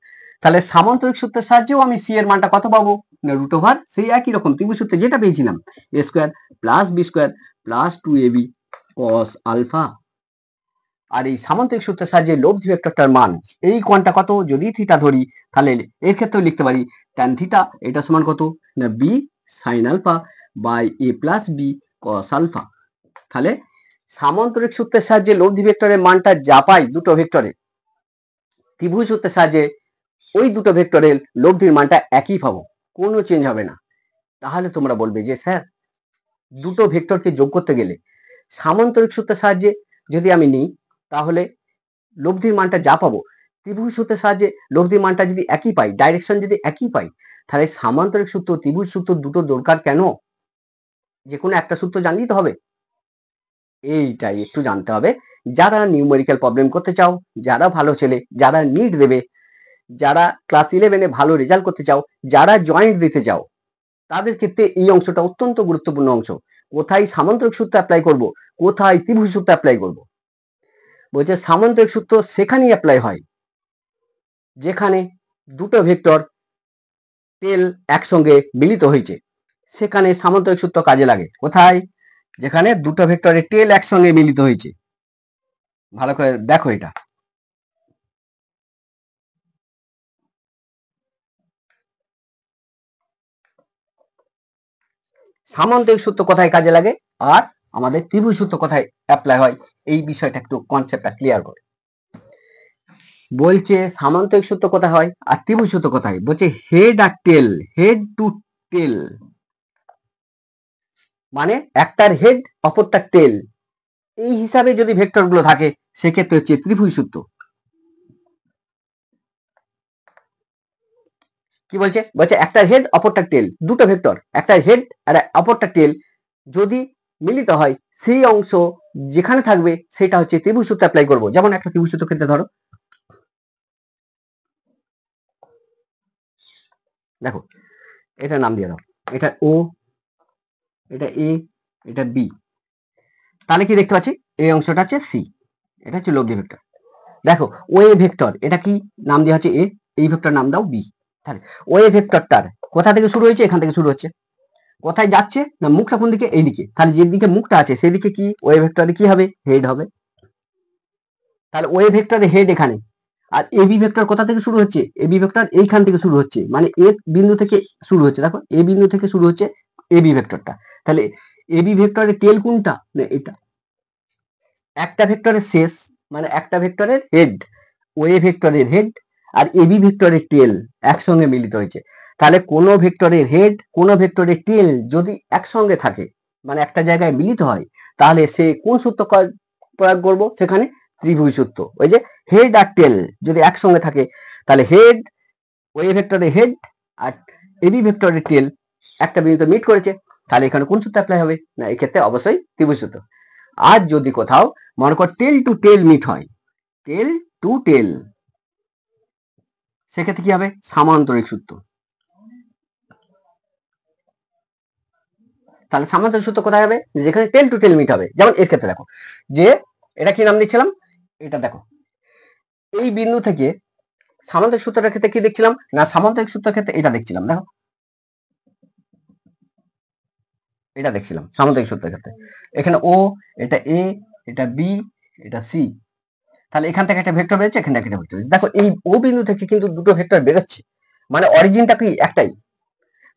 তাহলে সামান্তরিক সূত্রের সাহায্যেও আমি সি এর মানটা কত পাবো? না রুট ওভার সেই একই রকম ত্রিভুজ সূত্রে যেটা পেয়েছিলাম, a square plus b square plus 2ab cos alpha. আর এই সামান্তরিক সূত্রের সাহায্যে লব্ধি ভেক্টরটার মান, এই কোণটা কত? যদি থিটা ধরি তাহলে এর ক্ষেত্রেও লিখতে পারি tan থিটা, এটা সমান কত? না B sin alpha by A plus B cos alpha. তাহলে সামান্তরিক সূত্রের সাহায্যে লব্ধি ভেক্টরের মানটা যা পাই দুটো ভেক্টরে, ত্রিভুজ সূত্রের সাহায্যে ওই দুটো ভেক্টরের লব্ধির মানটা একই পাবো, কোনো চেঞ্জ হবে না। তাহলে তোমরা বলবে যে স্যার দুটো ভেক্টরকে যোগ করতে গেলে সামান্তরিক সূত্রের সাহায্যে যদি আমি নিই তাহলে লব্ধির মানটা যা পাবো ত্রিভুজ সূত্রের সাহায্যে লব্ধির মানটা যদি একই পাই, ডাইরেকশন যদি একই পাই, তাহলে সামান্তরিক সূত্র ত্রিভুজ সূত্র দুটো দরকার কেন? যে কোনো একটা সূত্র জানলেই তো হবে। এইটাই একটু জানতে হবে। যারা নিউমেরিক্যাল প্রবলেম করতে চাও, যারা ভালো ছেলে, যারা নিট দেবে, যারা ক্লাস 11-এ ভালো রেজাল্ট করতে চাও, যারা জয়েন্ট দিতে চাও, তাদের ক্ষেত্রে এই অংশটা অত্যন্ত গুরুত্বপূর্ণ অংশ। কোথায় সামান্তরিক সূত্র অ্যাপ্লাই করব, কোথায় ত্রিভুজ সূত্র অ্যাপ্লাই করব? বলছে সামান্তরিক সূত্র সেখানেই অ্যাপ্লাই হয় যেখানে দুটো ভেক্টর টেল একসঙ্গে মিলিত হয়েছে, সেখানে সামান্তরিক সূত্র কাজে লাগে। কোথায়? যেখানে দুটো ভেক্টরের টেল একসঙ্গে মিলিত হয়েছে। ভালো করে দেখো এটা। সামান্তরিক সূত্র কোথায় কাজে লাগে আর আমাদের ত্রিভুজ সূত্র কোথায় অ্যাপ্লাই হয়, এই বিষয়টা একটু কনসেপ্টটা ক্লিয়ার করে। বলছে সামান্তরিক সূত্র কোথায় হয় আর ত্রিভুজ সূত্র কোথায়? বলছে হেড আর টেল, হেড টু টেল, মানে একটার হেড অপরটার টেল, এই হিসাবে যদি ভেক্টর গুলো থাকে সেক্ষেত্রে হচ্ছে ত্রিভুজ সূত্র। কি বলছে? বলছে একটার হেড অপরটার টেল, দুটো ভেক্টর একটার হেড আর অপরটার টেল যদি মিলিত হয় সেই অংশ যেখানে থাকবে সেটা হচ্ছে ত্রিভুজ সূত্র অ্যাপ্লাই করবো। যেমন একটা ত্রিভুজ সূত্র ক্ষেত্রে ধরো, দেখো এটা নাম দিয়ে দাও, এটা ও, এটা এ, এটা বি। তাহলে কি দেখতে পাচ্ছি? এই অংশটা হচ্ছে সি, এটা হচ্ছে লব্ধি ভেক্টর। দেখো ও এ ভেক্টর, এটা কি নাম দেওয়া হচ্ছে এ, এই ভেক্টর নাম দাও বি। তাহলে ও এ ভেক্টরটার কোথা থেকে শুরু হয়েছে? এখান থেকে শুরু হচ্ছে। কোথায় যাচ্ছে? না মুখটা কোন দিকে? এইদিকে। তাহলে যেদিকে মুখটা আছে সেদিকে কি ওয়ে ভেক্টরে কি হবে? হেড হবে। তাহলে ওয়ে ভেক্টরের হেড এখানে, আর এবি ভেক্টর কোথা থেকে শুরু হচ্ছে, এবি ভেক্টর এইখান থেকে শুরু হচ্ছে, মানে এ বিন্দু থেকে শুরু হচ্ছে, দেখো এ বিন্দু থেকে শুরু হচ্ছে এবি ভেক্টরটা। তাহলে এবি ভেক্টরের টেল কোনটা, এটা একটা ভেক্টরের শেষ, মানে একটা ভেক্টরের হেড, ওয়ে ভেক্টরের হেড আর এবি ভেক্টরের টেল একসঙ্গে মিলিত হয়েছে। তাহলে কোন ভেক্টরের হেড কোন ভেক্টরের টেল যদি একসঙ্গে থাকে, মানে একটা জায়গায় মিলিত হয়, তাহলে সে কোন সূত্র প্রয়োগ করবো সেখানে, ত্রিভুজ সূত্র। ওই যে হেড আর টেল যদি একসঙ্গে থাকে, তাহলে হেড, ওয়ে ভেক্টরের হেড আর এবি ভেক্টরের টেল একটা বিন্দুতে মিট করেছে, তাহলে এখানে কোন সূত্র অ্যাপ্লাই হবে, না এক্ষেত্রে অবশ্যই ত্রিভুজ সূত্র। আর যদি কোথাও মনে কর টেল টু টেল মিট হয়, টেল টু টেল, সেক্ষেত্রে কি হবে, সামান্তরিক সূত্র। তাহলে সামান্তরিক সূত্র কোথায় হবে, যেখানে টেল টু টেল মিট হবে। যেমন এর ক্ষেত্রে দেখো যে এটা কি নাম দিচ্ছিলাম, এটা দেখো এই বিন্দু থেকে সামান্তরিক সূত্রের ক্ষেত্রে কি দেখছিলাম, না সামান্তরিক সূত্রের ক্ষেত্রে এটা দেখছিলাম, দেখো এটা দেখছিলাম সামান্তরিক সূত্রের ক্ষেত্রে। এখানে ও, এটা এ, এটা বি, এটা সি, তাহলে এখান থেকে একটা ভেক্টর বেরোচ্ছে, এখানে একটা ভেক্টর বেরোচ্ছে। দেখো এই ও বিন্দু থেকে কিন্তু দুটো ভেক্টর বেরোচ্ছে, মানে অরিজিনটা কি একটাই।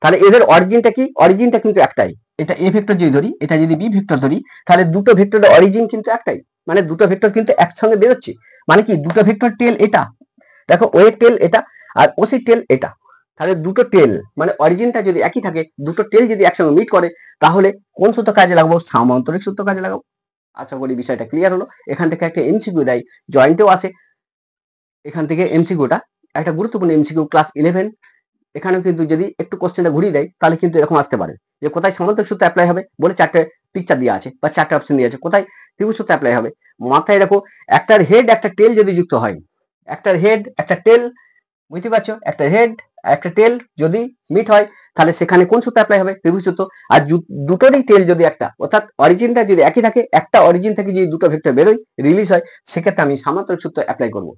তাহলে এদের অরিজিনটা কি, অরিজিনটা কিন্তু একটাই। এটা এ ভেক্টর যদি ধরি, এটা যদি বি ভেক্টর ধরি, তাহলে দুটো ভেক্টরের অরিজিন কিন্তু একটাই, মানে দুটো ভেক্টর কিন্তু একসঙ্গে বেরোচ্ছে। মানে কি, দুটো ভেক্টর টেল এটা, দেখো ওয়ের টেল এটা আর ওসির টেল এটা, তাহলে দুটো টেল মানে অরিজিনটা যদি একই থাকে, দুটো টেল যদি একসঙ্গে মিট করে, তাহলে কোন সূত্র কাজে লাগাবো, সামান্তরিক সূত্র কাজে লাগাবো। আশা করি বিষয়টা ক্লিয়ার হলো। এখান থেকে একটা এমসিকিউ দেয়, জয়েন্টেও আসে, এখান থেকে এমসিকিউটা একটা গুরুত্বপূর্ণ এমসিকিউ ক্লাস 11, এখানেও কিন্তু যদি একটু কোশ্চেনটা ঘুরিয়ে দেয়, তাহলে কিন্তু এরকম আসতে পারে যে কোথায় সামান্তরিক সূত্র অ্যাপ্লাই হবে, বলে চারটে পিকচার দেওয়া আছে বা চারটে অপশন দেওয়া আছে, কোথায় ত্রিভুজ সূত্র অ্যাপ্লাই হবে। মাথায় রাখো, একটার হেড একটা টেল যদি যুক্ত হয়, একটার হেড একটা টেল, বুঝতে পারছো, একটা হেড একটা টেল যদি মিট হয়, তাহলে সেখানে কোন সূত্র অ্যাপ্লাই হবে, ত্রিভুজ সূত্র। আর দুটোরই টেল যদি একটা, অর্থাৎ অরিজিনটা যদি একই থাকে, একটা অরিজিন থেকে যদি দুটো ভেক্টর বেরোয়, রিলিজ হয়, সেক্ষেত্রে আমি সামান্তরিক সূত্র অ্যাপ্লাই করব।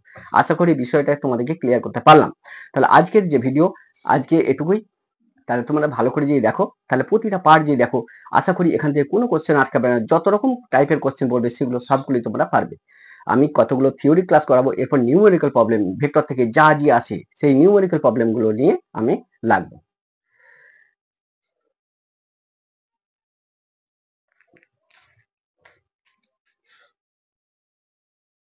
আশা করি বিষয়টা তোমাদেরকে ক্লিয়ার করতে পারলাম। তাহলে আজকের যে ভিডিও, আজকে এটুকুই। তাহলে তোমরা ভালো করে যদি দেখো, তাহলে প্রতিটা পার্ট যদি দেখো, আশা করি এখান থেকে কোনো কোশ্চেন আটকাবে না। যত রকম টাইপের কোশ্চেন পড়বে সেগুলো সবগুলোই তোমরা পারবে। আমি কতগুলো থিওরি ক্লাস করাবো, এরপর নিউমেরিক্যাল প্রবলেম ভেক্টর থেকে যা আসে সেই নিউমেরিক্যাল প্রবলেমগুলো নিয়ে আমি লাগবো।